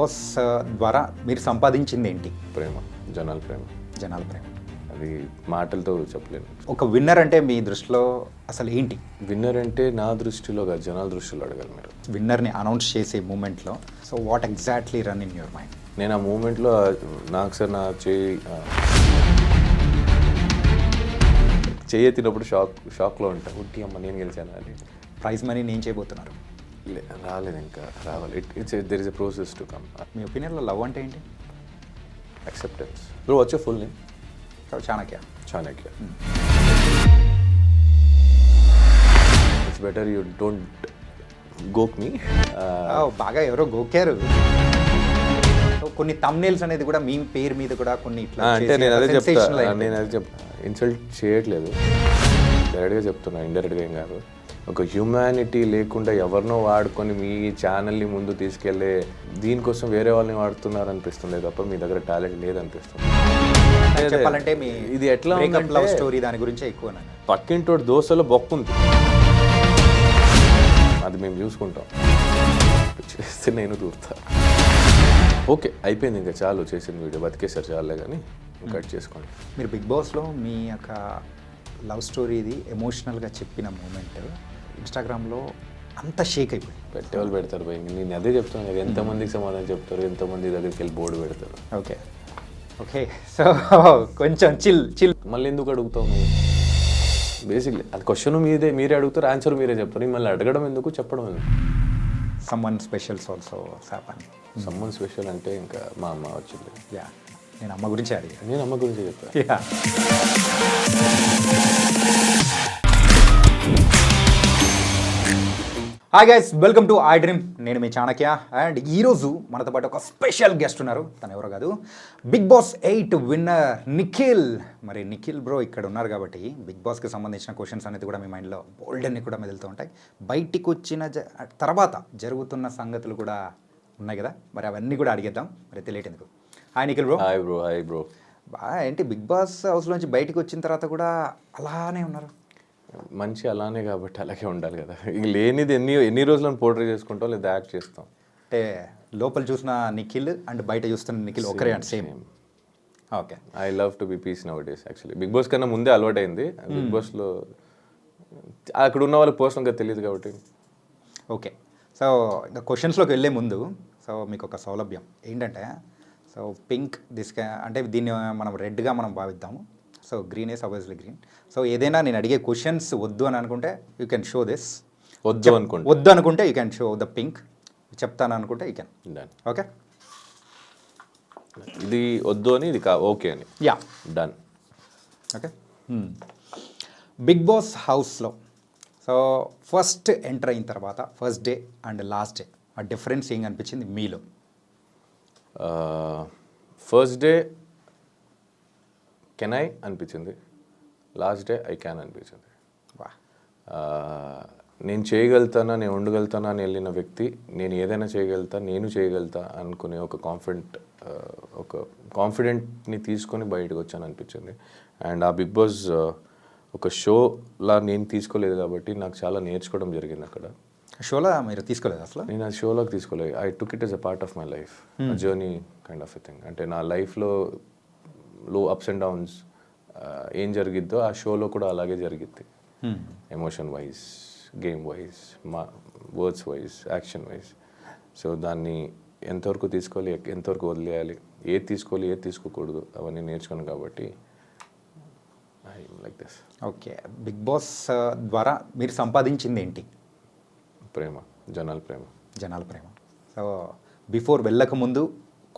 Boss ద్వారా మీరు సంపాదించింది ఏంటి? ప్రేమ, జనాల ప్రేమ. జనాల ప్రేమ. అది మాటలతో చెప్పలేను. ఒక విన్నర్ అంటే మీ దృష్టిలో అసలు ఏంటి? విన్నర్ అంటే నా దృష్టిలో కాదు, జనాల దృష్టిలో అడగాలి మీరు. విన్నర్ని అనౌన్స్ చేసే మూమెంట్లో so what exactly run in your mind? నేను ఆ మూమెంట్లో నాకు సార్ నా చేయెత్తినప్పుడు షాక్లో ఉంటా. ఉట్టి అమ్మ నేను గెలిచాను అని. ప్రైజ్ మనీ నేను చేయబోతున్నారు. రాలేదు, ఇంకా రావాలి. There is a process to come. మీ ఒపీనియన్లో లవ్ అంటే ఏంటి? Acceptance. Bro, what's your full name? Chanakya. Chanakya. It's better you don't గోక్ మీ. బాగా ఎవరో గోకారు. కొన్ని తమ్నేల్స్ అనేది కూడా మీ పేరు మీద కూడా కొన్ని ఇట్లా అంటే నేను అదే చెప్తా. ఇన్సల్ట్ చేయట్లేదు, డైరెక్ట్గా చెప్తున్నా, ఇండైరెక్ట్గా ఏం కాదు. ఒక హ్యూమానిటీ లేకుండా ఎవరినో వాడుకొని మీ ఛానల్ని ముందు తీసుకెళ్లే దీనికోసం వేరే వాళ్ళని వాడుతున్నారు అనిపిస్తుంది తప్ప మీ దగ్గర టాలెంట్ లేదనిపిస్తుంది. చెప్పాలంటే మీ ఇది ఎట్లా లవ్ స్టోరీ దాని గురించి ఎక్కువ. పక్కింటోటి దోశలో బొక్కు ఉంది, అది మేము చూసుకుంటాం, చేస్తే నేను దూరుతా. ఓకే, అయిపోయింది, ఇంకా చాలు, చేసిన వీడియో బతికేసారు, చాలే కానీ కట్ చేసుకోండి. మీరు బిగ్ బాస్లో మీ యొక్క లవ్ స్టోరీది ఎమోషనల్గా చెప్పిన మూమెంట్ ఇన్స్టాగ్రామ్లో అంత షేక్ అయిపోయింది. పెట్టేవాళ్ళు పెడతారు భయ, నేను అదే చెప్తాను కదా, ఎంతమందికి సమాధానం చెప్తారు, ఎంతమంది దగ్గరికి వెళ్ళి బోర్డు పెడతారు. ఓకే ఓకే, సో కొంచెం చిల్. మళ్ళీ ఎందుకు అడుగుతావు నువ్వు? బేసిక్లీ అది క్వశ్చన్ మీరే అడుగుతారు, ఆన్సర్ మీరే చెప్తారు. మళ్ళీ అడగడం ఎందుకు, చెప్పడం ఎందుకు? Someone specials also happen. Someone special అంటే ఇంకా మా అమ్మ వచ్చింది. యా, నేను అమ్మ గురించి అడిగాను. నేను అమ్మ గురించి చెప్తాను. Yeah. Hi guys, welcome to I dream. నేను మీ చాణక్య. అండ్ ఈరోజు మనతో పాటు ఒక స్పెషల్ గెస్ట్ ఉన్నారు. తను ఎవరో కాదు, బిగ్ బాస్ 8 విన్నర్ నిఖిల్. మరి నిఖిల్ బ్రో ఇక్కడ ఉన్నారు కాబట్టి బిగ్ బాస్కి సంబంధించిన క్వశ్చన్స్ అనేది కూడా మీ మైండ్లో బోల్డ్ అన్ని కూడా మెదులుతూ ఉంటాయి. బయటికి వచ్చిన తర్వాత జరుగుతున్న సంగతులు కూడా ఉన్నాయి కదా, మరి అవన్నీ కూడా అడిగేద్దాం. మరి తెలియట్ ఎందుకు. Hi Nikhil bro. Hi bro. Hi bro. ఏంటి బిగ్ బాస్ హౌస్లోంచి బయటికి వచ్చిన తర్వాత కూడా అలానే ఉన్నారు? మంచి అలానే కాబట్టి అలాగే ఉండాలి కదా. ఇంక లేనిది ఎన్ని రోజులను పోర్ట్రే చేసుకుంటాం లేదా యాక్ట్ చేస్తాం. అంటే లోపల చూసిన నిఖిల్ అండ్ బయట చూస్తున్న నిఖిల్ ఒకరే and same. Okay, I love to be peace nowadays. Actually Bigg Boss కన్నా ముందే అలవాటు అయింది. బిగ్ బాస్లో అక్కడ ఉన్న వాళ్ళకి పర్సనల్గా తెలియదు కాబట్టి. ఓకే, సో ఇంకా క్వశ్చన్స్లోకి వెళ్ళే ముందు సో మీకు ఒక సౌలభ్యం ఏంటంటే, సో పింక్ అంటే దీన్ని మనం రెడ్గా మనం భావిద్దాము. So green is obviously green. So ఏదైనా నేను అడిగే క్వశ్చన్స్ వద్దు అని అనుకుంటే యూ కెన్ షో దిస్. వద్దు అనుకుంటే you can show the pink. చెప్తాను అనుకుంటే యూ కెన్. డన్. ఓకే, ఇది వద్దు అని, ఇది ఓకే అని. Yeah, done. Okay. Bigg Boss హౌస్లో సో ఫస్ట్ ఎంటర్ అయిన తర్వాత first day and last day ఆ డిఫరెన్స్ ఏం అనిపించింది మీలో? ఫస్ట్ డే కెన్ ఐ అనిపించింది, లాస్ట్ డే ఐ క్యాన్ అనిపించింది. వా, నేను చేయగలుగుతానా, నేను ఉండగలుగుతానా అని వెళ్ళిన వ్యక్తి నేను ఏదైనా నేను చేయగలుగుతా అనుకునే ఒక కాన్ఫిడెంట్ని తీసుకొని బయటకు వచ్చాను అనిపించింది. అండ్ ఆ బిగ్ బాస్ ఒక షోలా నేను తీసుకోలేదు కాబట్టి నాకు చాలా నేర్చుకోవడం జరిగింది అక్కడ. షోలో మీరు తీసుకోలేదు అసలు? నేను ఆ షోలోకి తీసుకోలేదు. I took it yes a part of my life, journey kind of a thing. అంటే నా లైఫ్లో లో అప్స్ అండ్ డౌన్స్ ఏం జరిగిద్దో ఆ షోలో కూడా అలాగే జరిగిద్ది. ఎమోషన్ వైజ్, గేమ్ వైజ్, మా words wise, action wise. So దాన్ని ఎంతవరకు తీసుకోవాలి, ఎంతవరకు వదిలేయాలి, ఏది తీసుకోవాలి, ఏది తీసుకోకూడదు, అవన్నీ నేర్చుకున్నాను కాబట్టి I like this. Okay, Bigg Boss ద్వారా మీరు సంపాదించింది ఏంటి? ప్రేమ, జనాల ప్రేమ. జనాల ప్రేమ. సో బిఫోర్ వెళ్ళకముందు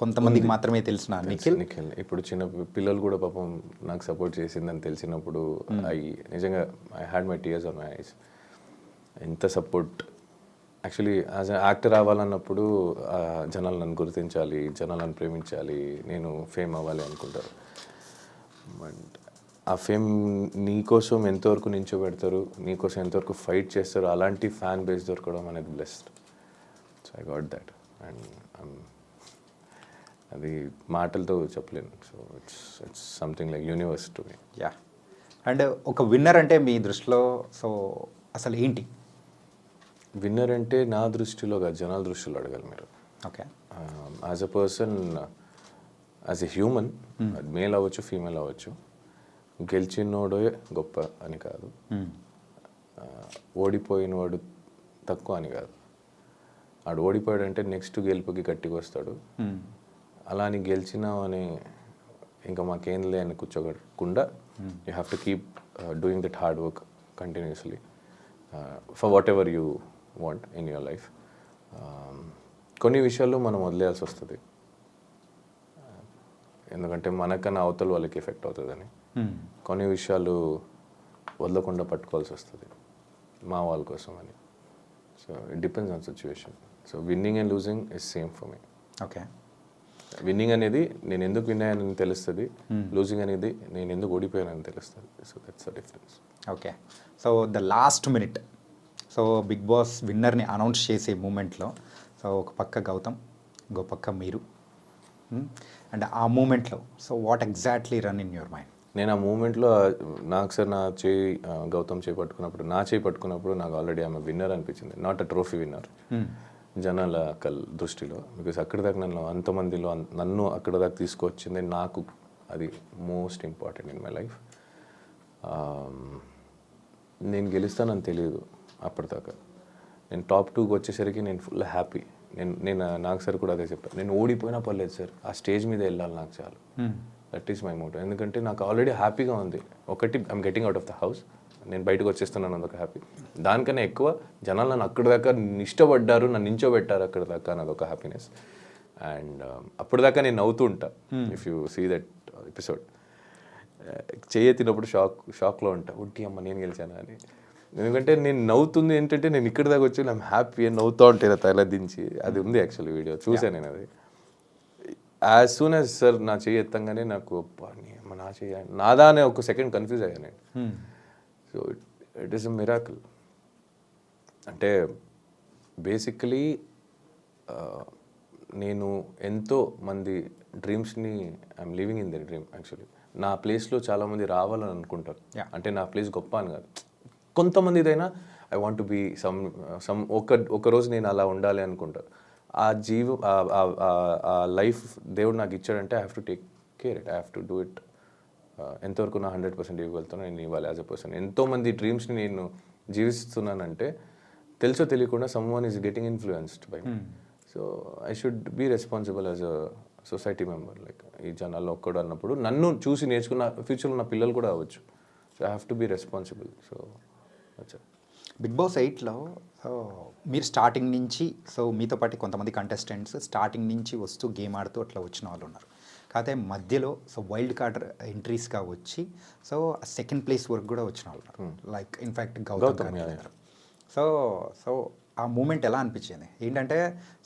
కొంతమందికి మాత్రమే తెలిసిన నిఖిల్. ఇప్పుడు చిన్న పిల్లలు కూడా పాపం నాకు సపోర్ట్ చేసిందని తెలిసినప్పుడు నిజంగా I had my tears on my eyes. ఎంత support. Actually as a actor అవ్వాలన్నప్పుడు జనాలు నన్ను గుర్తించాలి, జనాలు నన్ను ప్రేమించాలి, నేను ఫేమ్ అవ్వాలి అనుకుంటారు. బట్ ఆ ఫేమ్ నీకోసం ఎంతవరకు నించోబెడతారు, నీకోసం ఎంతవరకు ఫైట్ చేస్తారు, అలాంటి ఫ్యాన్ బేస్ దొరకడం అనేది blessed. So I got that. And అది మాటలతో చెప్పలేను. So it's something like universe to me. Yeah. And ఒక విన్నర్ అంటే మీ దృష్టిలో సో అసలు ఏంటి? విన్నర్ అంటే నా దృష్టిలో కాదు, జనాల దృష్టిలో అడగాలి మీరు. Okay, as a person, as a human, male అవ్వచ్చు ఫీమేల్ అవ్వచ్చు, గెలిచినోడే గొప్ప అని కాదు, ఓడిపోయినవాడు తక్కువ అని కాదు. ఆడు ఓడిపోయాడంటే నెక్స్ట్ గెలుపుకి గట్టిగా వస్తాడు. అలా అని గెలిచినామని ఇంకా మాకేం లే అని కూర్చోకుండా you have to keep doing that hard work continuously for whatever you want in your life. కొన్ని విషయాల్లో మనం వదిలేయాల్సి వస్తుంది, ఎందుకంటే మనకన్నా అవతల వాళ్ళకి ఎఫెక్ట్ అవుతుందని. కొన్ని విషయాలు వదలకుండా పట్టుకోవాల్సి వస్తుంది మా వాళ్ళ కోసం అని. So it depends on situation. So winning and losing is same for me. Okay. Winnowing అనేది నేను ఎందుకు విన్ అయ్యానని తెలుస్తుంది, లూజింగ్ అనేది నేను ఎందుకు ఓడిపోయానని తెలుస్తుంది. So that's the difference. Okay. So the last minute, so Bigg Boss విన్నర్ని అనౌన్స్ చేసే మూమెంట్లో, సో ఒక పక్క గౌతమ్, ఇంకో పక్క మీరు, అండ్ ఆ మూమెంట్లో so what exactly run in your mind? నేను ఆ మూమెంట్లో నాకు సార్ నా చేయి గౌతమ్ చేయి పట్టుకున్నప్పుడు, నా చేయి పట్టుకున్నప్పుడు నాకు ఆల్రెడీ ఆమె విన్నర్ అనిపించింది, నాట్ అ ట్రోఫీ విన్నర్ జనాల దృష్టిలో. బికాస్ అక్కడి దాకా అంతమందిలో నన్ను అక్కడ దాకా తీసుకొచ్చింది, నాకు అది most important in my life. నేను గెలుస్తానని తెలియదు అప్పటిదాకా. నేను టాప్ 2కి వచ్చేసరికి నేను ఫుల్ హ్యాపీ. నేను నాకు సార్ కూడా అదే చెప్పాను, నేను ఓడిపోయినా పర్లేదు సార్, ఆ స్టేజ్ మీద వెళ్ళాలి నాకు చాలు. That is my motive. ఎందుకంటే నాకు ఆల్రెడీ హ్యాపీగా ఉంది. ఒకటి, I'm getting out of the house, నేను బయటకు వచ్చేస్తున్నాను, అదొక హ్యాపీ. దానికన్నా ఎక్కువ జనాలు నన్ను అక్కడి దాకా ఇష్టపడ్డారు, నన్ను నించోబెట్టారు అక్కడ దాకా, అదొక హ్యాపీనెస్. అండ్ అప్పటిదాకా నేను నవ్వుతూ ఉంటా. If you see that episode, చేయెత్తినప్పుడు షాక్లో ఉంటా, ఉట్టి అమ్మ నేను గెలిచానా అని. ఎందుకంటే నేను నవ్వుతుంది ఏంటంటే నేను ఇక్కడి దాకా వచ్చి నేను హ్యాపీ అని నవ్వుతూ ఉంటే తల దించి, అది ఉంది యాక్చువల్లీ వీడియో చూసాను నేను. అది యాజ్ సూన్ యాజ్ సార్ నా చెయ్యి ఎత్తంగానే నాకు నా చెయ్యి నాదా అనే ఒక సెకండ్ కన్ఫ్యూజ్ అయ్యాను నేను. So it is a miracle. అంటే బేసికలీ నేను ఎంతో మంది డ్రీమ్స్ని I'm living in the dream. Actually నా ప్లేస్లో చాలామంది రావాలని అనుకుంటారు. అంటే నా ప్లేస్ గొప్ప అని కాదు, కొంతమందిదైనా I want to be some ఒక రోజు నేను అలా ఉండాలి అనుకుంటారు. ఆ ఆ లైఫ్ దేవుడు నాకు ఇచ్చాడంటే I have to take care it, I have to do it. ఎంతవరకు నా 100% ఇవ్వగలుగుతాను నేను ఇవ్వాలి యాజ్ అ పర్సన్. ఎంతోమంది డ్రీమ్స్ని నేను జీవిస్తున్నానంటే తెలుసో తెలియకుండా someone is getting influenced by me. So I should be responsible as a society member. Like ఈ జనాల్లో ఒక్కడు అన్నప్పుడు నన్ను చూసి నేర్చుకున్న ఫ్యూచర్లో నా పిల్లలు కూడా అవ్వచ్చు. So I have to be responsible. So Bigg Boss 8లో మీరు స్టార్టింగ్ నుంచి, సో మీతో పాటు కొంతమంది కంటెస్టెంట్స్ స్టార్టింగ్ నుంచి వస్తూ గేమ్ ఆడుతూ అట్లా వచ్చిన వాళ్ళు ఉన్నారు. కాకపోతే మధ్యలో సో వైల్డ్ కార్డ్ ఎంట్రీస్గా వచ్చి సో సెకండ్ ప్లేస్ వరకు కూడా వచ్చిన వాళ్ళు ఉన్నారు. Like in fact Gautam. So so ఆ మూమెంట్ ఎలా అనిపించింది ఏంటంటే,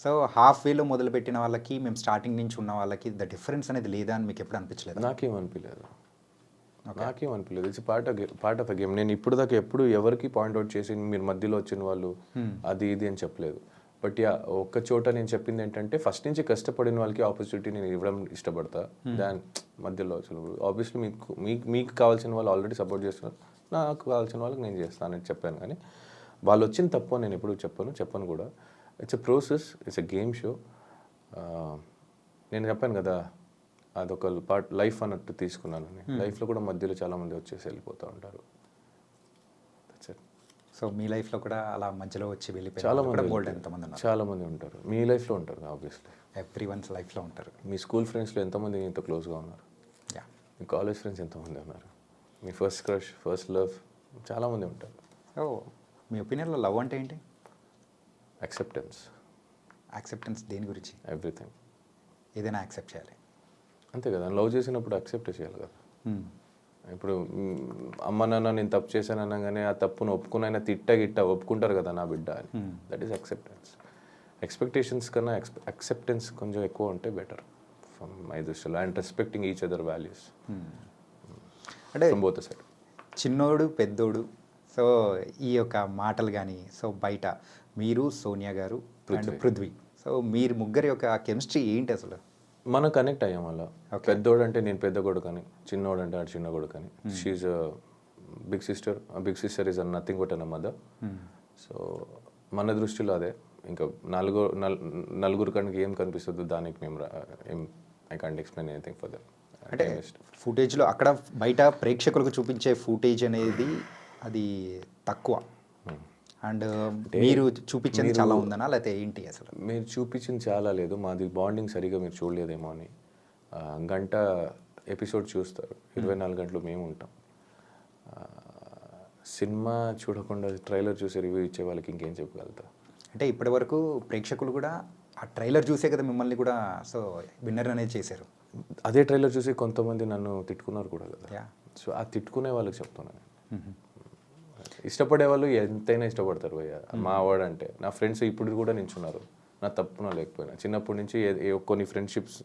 సో హాఫ్ వేలో మొదలుపెట్టిన వాళ్ళకి మేము స్టార్టింగ్ నుంచి ఉన్న వాళ్ళకి ద డిఫరెన్స్ అనేది లేదా అని మీకు ఎప్పుడు అనిపించలేదు? నాకేమనిపించలేదు. It's part of a game. నేను ఇప్పుడు దాకా ఎప్పుడు ఎవరికి పాయింట్అవుట్ చేసి మీరు మధ్యలో వచ్చిన వాళ్ళు అది ఇది అని చెప్పలేదు. బట్ ఒక్క చోట నేను చెప్పింది ఏంటంటే, ఫస్ట్ నుంచి కష్టపడిన వాళ్ళకి ఆపర్చునిటీ నేను ఇవ్వడం ఇష్టపడతా. దాని మధ్యలో ఆబ్వియస్లీ మీకు కావాల్సిన వాళ్ళు ఆల్రెడీ సపోర్ట్ చేస్తున్నారు, నాకు కావాల్సిన వాళ్ళకి నేను చేస్తానని చెప్పాను. కానీ వాళ్ళు వచ్చిన తప్పు నేను ఎప్పుడు చెప్పను కూడా. It's a process, it's a game show. నేను చెప్పాను కదా, అదొక పార్ట్ లైఫ్ అన్నట్టు తీసుకున్నాను. లైఫ్లో కూడా మధ్యలో చాలామంది వచ్చేసి వెళ్ళిపోతూ ఉంటారు. సో మీ లైఫ్లో కూడా అలా మధ్యలో వచ్చి వెళ్ళిపోయి చాలామంది ఉంటారు. మీ లైఫ్లో ఉంటారు ఆబ్వియస్లీ, ఎవ్రీ వన్స్ లైఫ్లో ఉంటారు. మీ స్కూల్ ఫ్రెండ్స్లో ఎంతమంది ఇంత క్లోజ్గా ఉన్నారు, మీ కాలేజ్ ఫ్రెండ్స్ ఎంతమంది ఉన్నారు, మీ ఫస్ట్ క్రష్, ఫస్ట్ లవ్ చాలామంది ఉంటారు. మీ ఒపీనియన్లో లవ్ అంటే ఏంటి? యాక్సెప్టెన్స్ దేని గురించి? ఎవ్రీథింగ్. ఏదైనా యాక్సెప్ట్ చేయాలి అంతే కదా. లవ్ చేసినప్పుడు యాక్సెప్ట్ చేయాలి కదా. ఇప్పుడు అమ్మ నాన్న నేను తప్పు చేశాను అనగానే ఆ తప్పును ఒప్పుకునైనా గిట్ట ఒప్పుకుంటారు కదా నా బిడ్డ అని. That is acceptance. ఎక్స్పెక్టేషన్స్ కన్నా యాక్సెప్టెన్స్ కొంచెం ఎక్కువ ఉంటే బెటర్ ఫ్రమ్ మై దృష్టిలో. And respecting each other values అంటే ఫ్రమ్ బోత్ సైడ్. చిన్నోడు పెద్దోడు, సో ఈ యొక్క మాటలు కానీ, సో బయట మీరు సోనియా గారు అండ్ పృథ్వీ, సో మీరు ముగ్గురి యొక్క కెమిస్ట్రీ ఏంటి అసలు? మనం కనెక్ట్ అయ్యాం అలా. పెద్దోడు అంటే నేను పెద్ద కొడుకు అని, చిన్నోడు అంటే ఆడు చిన్న కొడుకు అని. She big sister is nothing but an mother. So మన దృష్టిలో అదే. ఇంకా నలుగురు కనుక ఏం కనిపిస్తుందో దానికి మేము ఏం I can't explain anything for them. అంటే ఫుటేజ్లో అక్కడ బయట ప్రేక్షకులకు చూపించే ఫుటేజ్ అనేది అది తక్కువ, అండ్ మీరు చూపించేది చాలా ఉందనా లేకపోతే ఏంటి అసలు? మీరు చూపించింది చాలా లేదు, మాది బాండింగ్ సరిగా మీరు చూడలేదేమో అని. గంట ఎపిసోడ్ చూస్తారు, 24 గంటలు మేము ఉంటాం. సినిమా చూడకుండా ట్రైలర్ చూసి రివ్యూ ఇచ్చే వాళ్ళకి ఇంకేం చెప్పగలుగుతా? అంటే ఇప్పటి వరకు ప్రేక్షకులు కూడా ఆ ట్రైలర్ చూసే కదా మిమ్మల్ని కూడా సో విన్నర్ అనేది చేశారు. అదే ట్రైలర్ చూసి కొంతమంది నన్ను తిట్టుకున్నారు కూడా కదా. Yeah. సో ఆ తిట్టుకునే వాళ్ళకి చెప్తున్నాను. ఇష్టపడే వాళ్ళు ఎంతైనా ఇష్టపడతారు భయ్య. మా వాడంటే నా ఫ్రెండ్స్ ఇప్పుడు కూడా నించున్నారు, నా తప్పున లేకపోయినా. చిన్నప్పటి నుంచి కొన్ని ఫ్రెండ్షిప్స్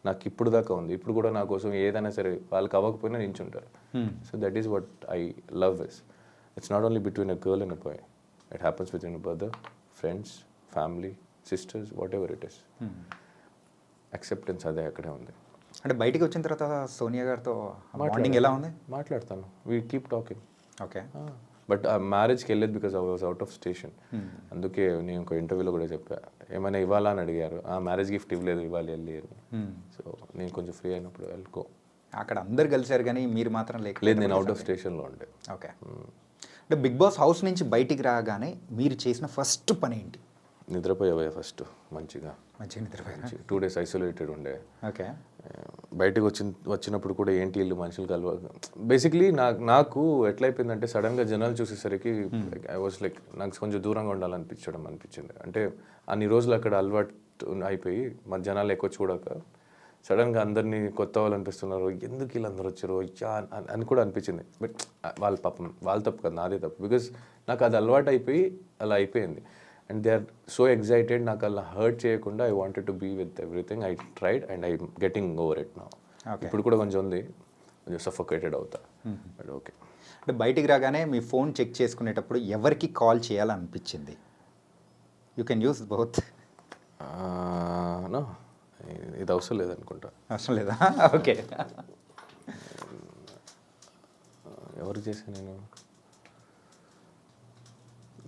నాకు ఇప్పుడు దాకా ఉంది, ఇప్పుడు కూడా నా కోసం ఏదైనా సరే వాళ్ళకి అవ్వకపోయినా నించుంటారు. So that is what I love is. It's not only between a girl and a boy, it happens with in a brother, friends, family, sisters, whatever it is. Acceptance అదే అక్కడే ఉంది. అంటే బయటికి వచ్చిన తర్వాత సోనియా గారితో బాండింగ్ ఎలా ఉంది? మాట్లాడతాను, we keep talking. Okay. But ఆ మ్యారేజ్కి వెళ్ళేది because I was out of station. అందుకే నేను ఒక ఇంటర్వ్యూలో కూడా చెప్పా, ఏమైనా ఇవ్వాలా అని అడిగారు. ఆ మ్యారేజ్ గిఫ్ట్ ఇవ్వలేదు, ఇవ్వాలి వెళ్ళి అని. సో నేను కొంచెం ఫ్రీ అయినప్పుడు వెళ్ళుకో. అక్కడ అందరు కలిసారు కానీ మీరు మాత్రం లేదు, నేను అవుట్ ఆఫ్ స్టేషన్లో ఉండే. ఓకే. అంటే బిగ్ బాస్ హౌస్ నుంచి బయటికి రాగానే మీరు చేసిన ఫస్ట్ పని ఏంటి? నిద్రపోయావయ్యా ఫస్ట్ మంచిగా నిద్రపోయారు. 2 days ఐసోలేటెడ్ ఉండే. ఓకే. బయటకు వచ్చినప్పుడు కూడా ఏంటి ఇల్లు మనుషులు కలవ. బేసిక్లీ నాకు ఎట్లయిపోయిందంటే సడన్గా జనాలు చూసేసరికి ఐ వాజ్ లైక్ నాకు కొంచెం దూరంగా అనిపించింది. అంటే అన్ని రోజులు అక్కడ అలవాటు అయిపోయి మన జనాలు ఎక్కువ చూడక సడన్గా అందరినీ కొత్త వాళ్ళు అనిపిస్తున్నారు, ఎందుకు వీళ్ళందరూ వచ్చారు అని కూడా అనిపించింది. బట్ వాళ్ళ పాపం వాళ్ళ తప్పు కదా, నాదే తప్పు. బికాస్ నాకు అది అలవాటు అయిపోయి అలా అయిపోయింది. And they are so excited, నాకు అలా హర్ట్ చేయకుండా I wanted to be with everything. I tried and I getting over it now. ఇప్పుడు కూడా కొంచెం ఉంది, కొంచెం సఫోకేటెడ్ అవుతా. But okay. అంటే బయటికి రాగానే మీ ఫోన్ చెక్ చేసుకునేటప్పుడు ఎవరికి కాల్ చేయాలనిపించింది? You can use both. No, ఇది అవసరం లేదనుకుంటా. అవసరం లేదా? ఓకే. ఎవరికి చేశాను నేను?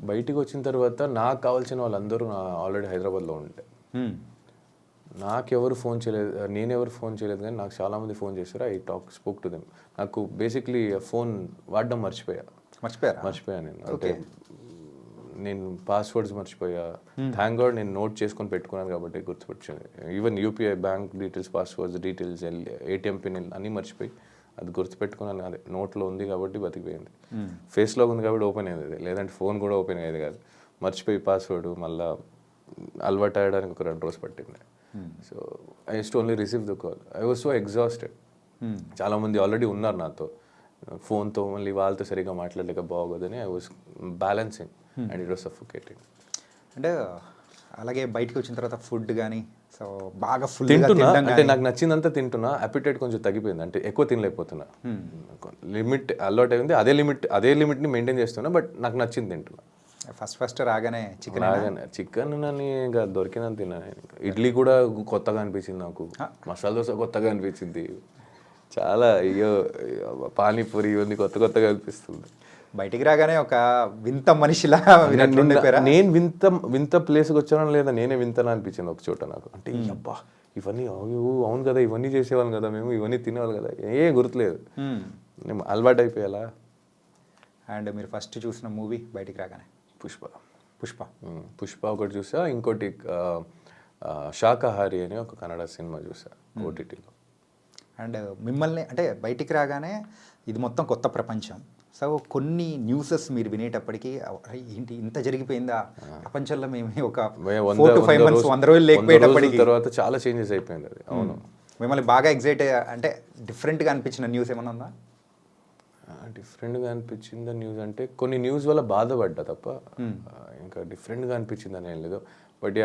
బయటికి వచ్చిన తర్వాత నాకు కావాల్సిన వాళ్ళందరూ ఆల్రెడీ హైదరాబాద్లో ఉంటే నాకెవరు ఫోన్ చేయలేదు, నేనెవరు ఫోన్ చేయలేదు. కానీ నాకు చాలామంది ఫోన్ చేశారు. I spoke to them. నాకు బేసిక్లీ ఫోన్ వాడడం మర్చిపోయా నేను. అంటే నేను పాస్వర్డ్స్ మర్చిపోయా. థ్యాంక్ గాడ్ నేను నోట్ చేసుకొని పెట్టుకున్నాను కాబట్టి గుర్తుపెట్టింది. Even UPI bank details, passwords details, ATM pin అన్నీ మర్చిపోయి అది గుర్తుపెట్టుకున్నాను. అదే నోట్లో ఉంది కాబట్టి బతికిపోయింది. ఫేస్లో ఉంది కాబట్టి ఓపెన్ అయ్యేది, లేదంటే ఫోన్ కూడా ఓపెన్ అయ్యేది కాదు. మర్చిపోయి పాస్వర్డ్ మళ్ళీ అలవాటు అయ్యడానికి ఒక 2 రోజులు పట్టింది. So I use to only receive the call. I was so exhausted. చాలామంది ఆల్రెడీ ఉన్నారు నాతో, ఫోన్తో మళ్ళీ వాళ్ళతో సరిగ్గా మాట్లాడలేక బాగోదని I was balancing and it was suffocating. అంటే అలాగే బయటకు వచ్చిన తర్వాత ఫుడ్ కానీ సో బాగా ఫుల్ తింటున్నా, అంటే నాకు నచ్చిందంతా తింటున్నా. అపిటైట్ కొంచెం తగ్గిపోయింది, అంటే ఎక్కువ తినలేకపోతున్నా. లిమిట్ అలవాటు అయింది, అదే లిమిట్ని మెయింటైన్ చేస్తున్నా. బట్ నాకు నచ్చింది తింటున్నా. ఫస్ట్ రాగానే చికెన్ అని ఇంకా దొరికినంత తిన్నాను. ఇడ్లీ కూడా కొత్తగా అనిపించింది నాకు, మసాలా దోశ కొత్తగా అనిపించింది, చాలా అయ్యో పానీపూరి ఇవన్నీ కొత్తగా అనిపిస్తుంది. బయటికి రాగానే ఒక వింత మనిషిలా నేను వింత ప్లేస్కి వచ్చానో లేదా నేనే వింతనా అనిపించింది ఒక చోట నాకు. అంటే అబ్బా ఇవన్నీ అవును కదా, ఇవన్నీ చేసేవాళ్ళం కదా మేము, ఇవన్నీ తినేవాళ్ళు కదా, గుర్తులేదు, నేను అలవాటు అయిపోయేలా. అండ్ మీరు ఫస్ట్ చూసిన మూవీ బయటికి రాగానే? పుష్ప ఒకటి చూసా. ఇంకోటి శాకాహారి అని ఒక కన్నడ సినిమా చూసా ఓటీటీలో. అండ్ మిమ్మల్ని అంటే బయటికి రాగానే ఇది మొత్తం కొత్త ప్రపంచం. సో కొన్ని న్యూసెస్ మీరు వినేటప్పటికీ ఏంటి ఇంత జరిగిపోయిందా ప్రపంచంలో, మేము ఒక 4 to 5 months 100 రోజులు లేకపోయేటప్పటికి తర్వాత చాలా చేంజెస్ అయిపోయింది అది. అవును. మిమ్మల్ని బాగా ఎగ్జైట్ అంటే డిఫరెంట్గా అనిపించిన న్యూస్ ఏమైనా ఉందా? డిఫరెంట్గా అనిపించింది న్యూస్ అంటే కొన్ని న్యూస్ వల్ల బాధపడ్డా తప్ప ఇంకా డిఫరెంట్గా అనిపించింది అని ఏం లేదు. బట్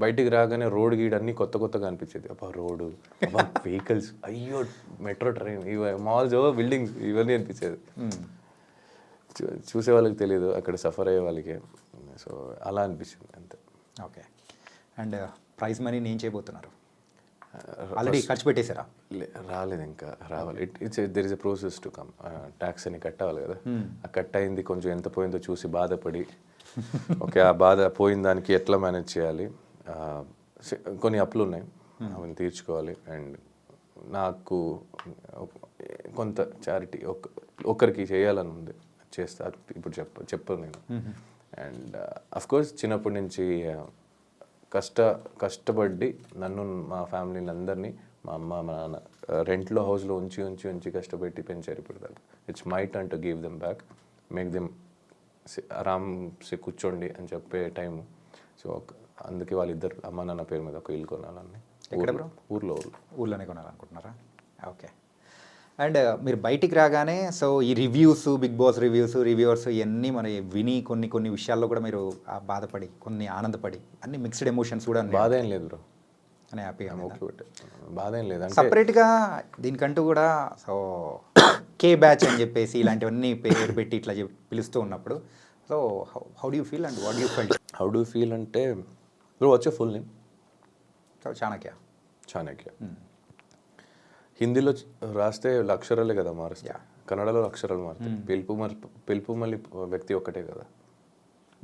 బయటికి రాగానే రోడ్ గీడ్ అన్నీ కొత్తగా అనిపించేది. అబ్బా రోడ్డు, అబ్బా వెహికల్స్, అయ్యో మెట్రో ట్రైన్, మాల్స్, బిల్డింగ్స్, ఇవన్నీ అనిపించేది. చూసే వాళ్ళకి తెలియదు, అక్కడ సఫర్ అయ్యే వాళ్ళకి. సో అలా అనిపించింది అంతే. ఓకే. అండ్ ప్రైజ్ మనీ ఏం చేయబోతున్నారు? ఆల్రెడీ ఖర్చు పెట్టేశారా? రాలేదు, ఇంకా రావాలి. There is a process to come. Tax అని కట్టాలి కదా, ఆ కట్ అయింది కొంచెం ఎంత పోయిందో చూసి బాధపడి ఓకే ఆ బాధ పోయిన దానికి ఎట్లా మేనేజ్ చేయాలి, కొన్ని అప్పులు ఉన్నాయి అవన్నీ తీర్చుకోవాలి. అండ్ నాకు కొంత చారిటీ ఒక్కరికి చేయాలని ఉంది, చేస్తా. ఇప్పుడు చెప్పను నేను. అండ్ అఫ్కోర్స్ చిన్నప్పటి నుంచి కష్టపడి నన్ను మా ఫ్యామిలీని అందరినీ మా అమ్మ మా నాన్న రెంట్లో హౌస్లో ఉంచి కష్టపెట్టి పెంచారు. ఇప్పుడు దాకా it's my turn to give them back, make them ఆరామ్సే కూర్చోండి అని చెప్పే టైము. సో అందుకే వాళ్ళిద్దరు అమ్మ నాన్న పేరు మీద ఒక ఇల్లు కొనాలని. ఎక్కడ బ్రో? ఊర్లోనే కొనాలనుకుంటున్నారా? ఓకే. అండ్ మీరు బయటికి రాగానే సో ఈ రివ్యూస్, బిగ్ బాస్ రివ్యూవర్స్ ఇవన్నీ మరి విని కొన్ని విషయాల్లో కూడా మీరు బాధపడి, కొన్ని ఆనందపడి, అన్ని మిక్స్డ్ ఎమోషన్స్ కూడా బాధ ఏం లేదు బ్రో, అని హ్యాపీగా బాధ ఏం లేదు. సపరేట్గా దీనికంటూ కూడా సో కే బ్యాచ్ అని చెప్పేసి ఇలాంటివన్నీ పేరు పెట్టి ఇట్లా పిలుస్తూ ఉన్నప్పుడు so how do you feel and what you feel? How do feel అంటే బ్రో వచ్చే ఫుల్ నేమ్ చాణక్య. హిందీలో రాస్తే అక్షరాలే కదా మారుస్తాయి, కన్నడలో అక్షరాలు మారుతాయి. పిలుపు మళ్ళీ వ్యక్తి ఒక్కటే కదా,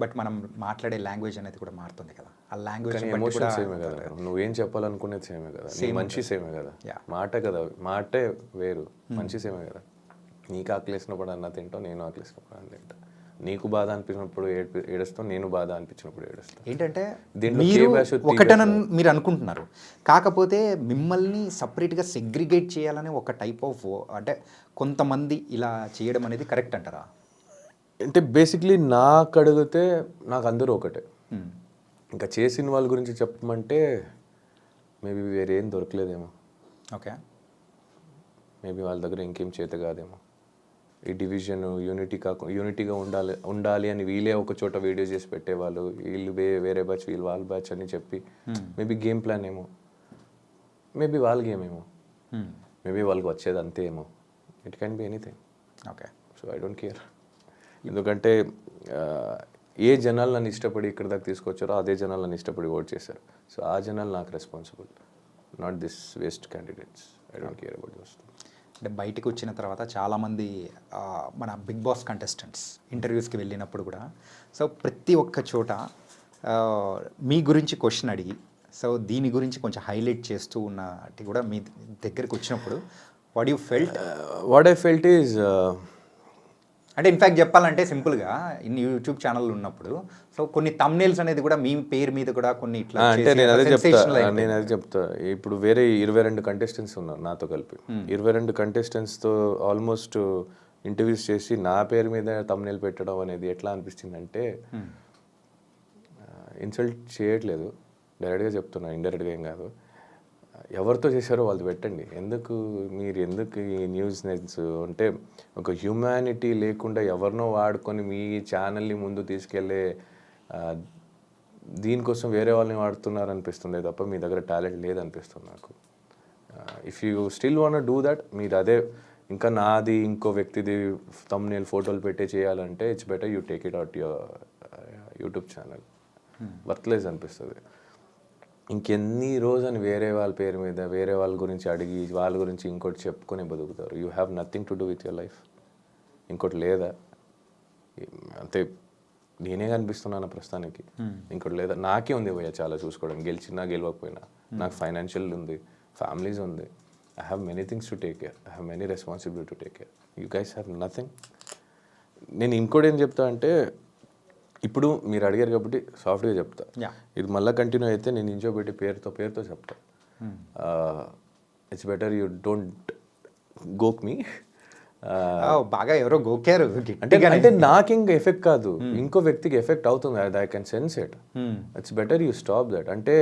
బట్ మనం మాట్లాడే లాంగ్వేజ్ అనేది కూడా మారుతుంది కదా. ఆ లాంగ్వేజ్ ఎమోషన్ సేమే కదా, నువ్వేం చెప్పాలనుకునేది సేమే కదా, నీ మనిషి సేమే కదా, మాట కదా, మాటే వేరు, మనిషి సేమే కదా. నీకు ఆకలేసినప్పుడు అన్న తింటావు, నేను ఆకలేసినప్పుడు అన్న తింటా. నీకు బాధ అనిపించినప్పుడు ఏడుస్తావు, నేను బాధ అనిపించినప్పుడు ఏడుస్తాను. ఏంటంటే మీరు ఒకటనని మీరు అనుకుంటున్నారు, కాకపోతే మిమ్మల్ని సపరేట్గా సెగ్రిగేట్ చేయాలని ఒక టైప్ ఆఫ్ అంటే కొంతమంది ఇలా చేయడం అనేది కరెక్ట్ అంటారా? అంటే బేసిక్లీ నాకు అడిగితే నాకు అందరూ ఒకటే. ఇంకా చేసిన వాళ్ళ గురించి చెప్పమంటే మేబీ వేరేం దొరకలేదేమో. ఓకే, మేబీ వాళ్ళ దగ్గర ఇంకేం చేత కాదేమో. ఈ డివిజన్ యూనిటీగా ఉండాలి అని వీళ్ళే ఒక చోట వీడియో చేసి పెట్టేవాళ్ళు, వీళ్ళు వేరే బ్యాచ్, వీళ్ళు వాళ్ళ బ్యాచ్ అని చెప్పి మేబీ గేమ్ ప్లాన్ ఏమో, మేబీ వాళ్ళ గేమ్ ఏమో, మేబీ వాళ్ళకి వచ్చేది అంతే ఏమో. It can be anything. Okay, so I don't care. ఎందుకంటే ఏ జనాలు నన్ను ఇష్టపడి ఇక్కడ దాకా తీసుకొచ్చారో అదే జనాలు నన్ను ఇష్టపడి ఓట్ చేశారు. సో ఆ జనాలు నాకు responsible, not this waste candidates. I don't care about those. అంటే బయటకు వచ్చిన తర్వాత చాలామంది మన బిగ్ బాస్ కంటెస్టెంట్స్ ఇంటర్వ్యూస్కి వెళ్ళినప్పుడు కూడా సో ప్రతి ఒక్క చోట మీ గురించి క్వశ్చన్ అడిగి సో దీని గురించి కొంచెం హైలైట్ చేస్తూ ఉన్నట్టు కూడా మీ దగ్గరికి వచ్చినప్పుడు వాట్ ఐ ఫెల్ట్ ఈజ్ అంటే ఇన్ఫ్యాక్ట్ చెప్పాలంటే సింపుల్గా ఇన్ని యూట్యూబ్ ఛానల్ ఉన్నప్పుడు సో కొన్ని థంబ్నెయిల్స్ అనేది కూడా మీ పేరు మీద కూడా కొన్ని ఇట్లా అంటే నేను అదే చెప్తా. ఇప్పుడు వేరే 22 కంటెస్టెంట్స్ ఉన్నారు నాతో కలిపి. 22 కంటెస్టెంట్స్తో ఆల్మోస్ట్ ఇంటర్వ్యూస్ చేసి నా పేరు మీద థంబ్నెయిల్ పెట్టడం అనేది ఎట్లా అనిపిస్తుంది అంటే ఇన్సల్ట్ చేయట్లేదు, డైరెక్ట్గా చెప్తున్నా, ఇండైరెక్ట్గా ఏం కాదు. ఎవరితో చేశారో వాళ్ళు పెట్టండి. మీరు ఎందుకు ఈ న్యూస్ అంటే ఒక హ్యూమానిటీ లేకుండా ఎవరినో వాడుకొని మీ ఛానల్ని ముందు తీసుకెళ్ళే దీనికోసం వేరే వాళ్ళని వాడుతున్నారు అనిపిస్తుంది తప్ప మీ దగ్గర టాలెంట్ లేదనిపిస్తుంది నాకు. If you still want do that, మీరు అదే ఇంకా నాది ఇంకో వ్యక్తిది థంబ్నెయిల్ ఫోటోలు పెట్టే చేయాలంటే it's better you take it out your YouTube channel. Worthless అనిపిస్తుంది. ఇంకెన్ని రోజని వేరే వాళ్ళ పేరు మీద వేరే వాళ్ళ గురించి అడిగి వాళ్ళ గురించి ఇంకోటి చెప్పుకొని బతుకుతారు. You have nothing to do with your life. ఇంకోటి లేదా అంతే, నేనే కనిపిస్తున్నాను ప్రస్తుతానికి, ఇంకోటి లేదా. నాకే ఉంది భయ్య చాలా చూసుకోవడం, గెలిచినా గెలవకపోయినా. నాకు ఫైనాన్షియల్ ఉంది, ఫ్యామిలీస్ ఉంది, I have many things to take care, I have many responsibility to take care. You guys have nothing. నేను ఇంకోటి ఏం చెప్తా అంటే, ఇప్పుడు మీరు అడిగారు కాబట్టి సాఫ్ట్గా చెప్తా. ఇది మళ్ళీ కంటిన్యూ అయితే నేను ఇంచో పెట్టి పేరుతో చెప్తా. ఇట్స్ బెటర్ యూ డోంట్ గోక్ మీ. బాగా ఎవరో గోకారు అంటే నాకేం ఎఫెక్ట్ కాదు, ఇంకో వ్యక్తికి ఎఫెక్ట్ అవుతుంది. I can sense it. It's better you stop that. అంటే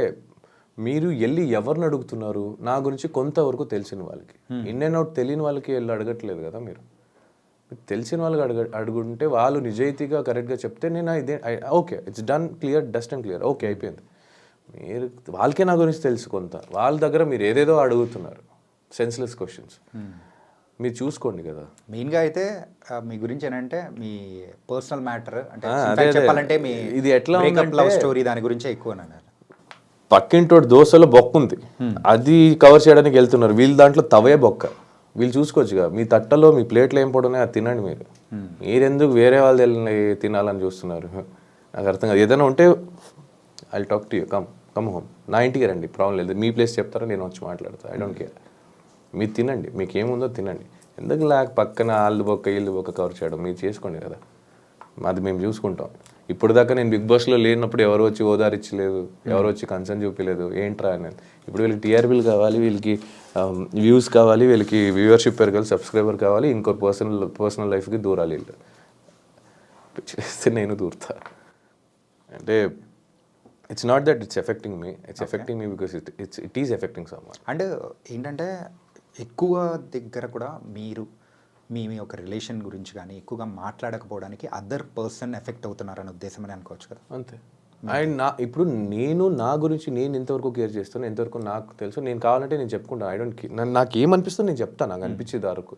మీరు వెళ్ళి ఎవరిని అడుగుతున్నారు? నా గురించి కొంతవరకు తెలిసిన వాళ్ళకి, ఇన్ అండ్ అవుట్ తెలియని వాళ్ళకి వెళ్ళి అడగట్లేదు కదా మీరు. తెలిసిన వాళ్ళకి అడుగుంటే వాళ్ళు నిజాయితీగా కరెక్ట్గా చెప్తే నేను ఇదే okay, it's done, clear, dust and clear, okay అయిపోయింది. మీరు వాళ్ళకే నా గురించి తెలుసు కొంత, వాళ్ళ దగ్గర మీరు ఏదేదో అడుగుతున్నారు, సెన్స్లెస్ క్వశ్చన్స్. మీరు చూసుకోండి కదా. మెయిన్గా అయితే మీ గురించి ఏంటంటే మీ పర్సనల్ మ్యాటర్ అంటే చెప్పాలంటే మీ ఇది ఎట్లా లవ్ స్టోరీ దాని గురించే ఎక్కువ పక్కింటోటి దోశలో బొక్క ఉంది, అది కవర్ చేయడానికి వెళ్తున్నారు. వీళ్ళ దాంట్లో తవే బొక్క, వీళ్ళు చూసుకోవచ్చుగా. మీ తట్టలో మీ ప్లేట్లు ఏం పడున్నాయి అది తినండి. మీరెందుకు వేరే వాళ్ళు తినాలని చూస్తున్నారు? నాకు అర్థం కాదు. ఏదైనా ఉంటే I talk to you, come home, నా ఇంటికి రండి, ప్రాబ్లం లేదు. మీ ప్లేస్ చెప్తారా, నేను వచ్చి మాట్లాడతాను, ఐ డోంట్ కేర్. మీరు తినండి, మీకు ఏముందో తినండి. ఎందుకు పక్కన వాళ్ళు బొక్క వీళ్ళు బొక్క కవర్ చేయడం? మీరు చేసుకోండి కదా, అది మేము చూసుకుంటాం. ఇప్పుడు దాకా నేను బిగ్ బాస్లో లేనప్పుడు ఎవరు వచ్చి ఓదారిచ్చలేదు, ఎవరు వచ్చి కన్సర్న్ చూపించలేదు, ఏంట్రా అనేది. ఇప్పుడు వీళ్ళకి టీఆర్పీలు కావాలి, వీళ్ళకి వ్యూస్ కావాలి, వీళ్ళకి వ్యూవర్షిప్ పెరగాలి, సబ్స్క్రైబర్ కావాలి, ఇంకో పర్సనల్ లైఫ్కి దూరాలి. వీళ్ళు చేస్తే నేను దూరుతా. అంటే it's not that it's effecting me, it's effecting me because it is affecting someone. And ఏంటంటే ఎక్కువ దగ్గర కూడా మీరు మీ ఒక రిలేషన్ గురించి కానీ ఎక్కువగా మాట్లాడకపోవడానికి అదర్ పర్సన్ ఎఫెక్ట్ అవుతున్నారనే ఉద్దేశం అని అనుకోవచ్చు కదా. అంతే. అండ్ ఇప్పుడు నా గురించి నేను ఎంతవరకు కేర్ చేస్తాను, ఎంతవరకు నాకు తెలుసు. నేను కావాలంటే నేను చెప్పుకుంటాను. ఐ డోంట్ నాకు ఏమనిపిస్తుందో నేను చెప్తాను, నాకు అనిపించేది వరకు.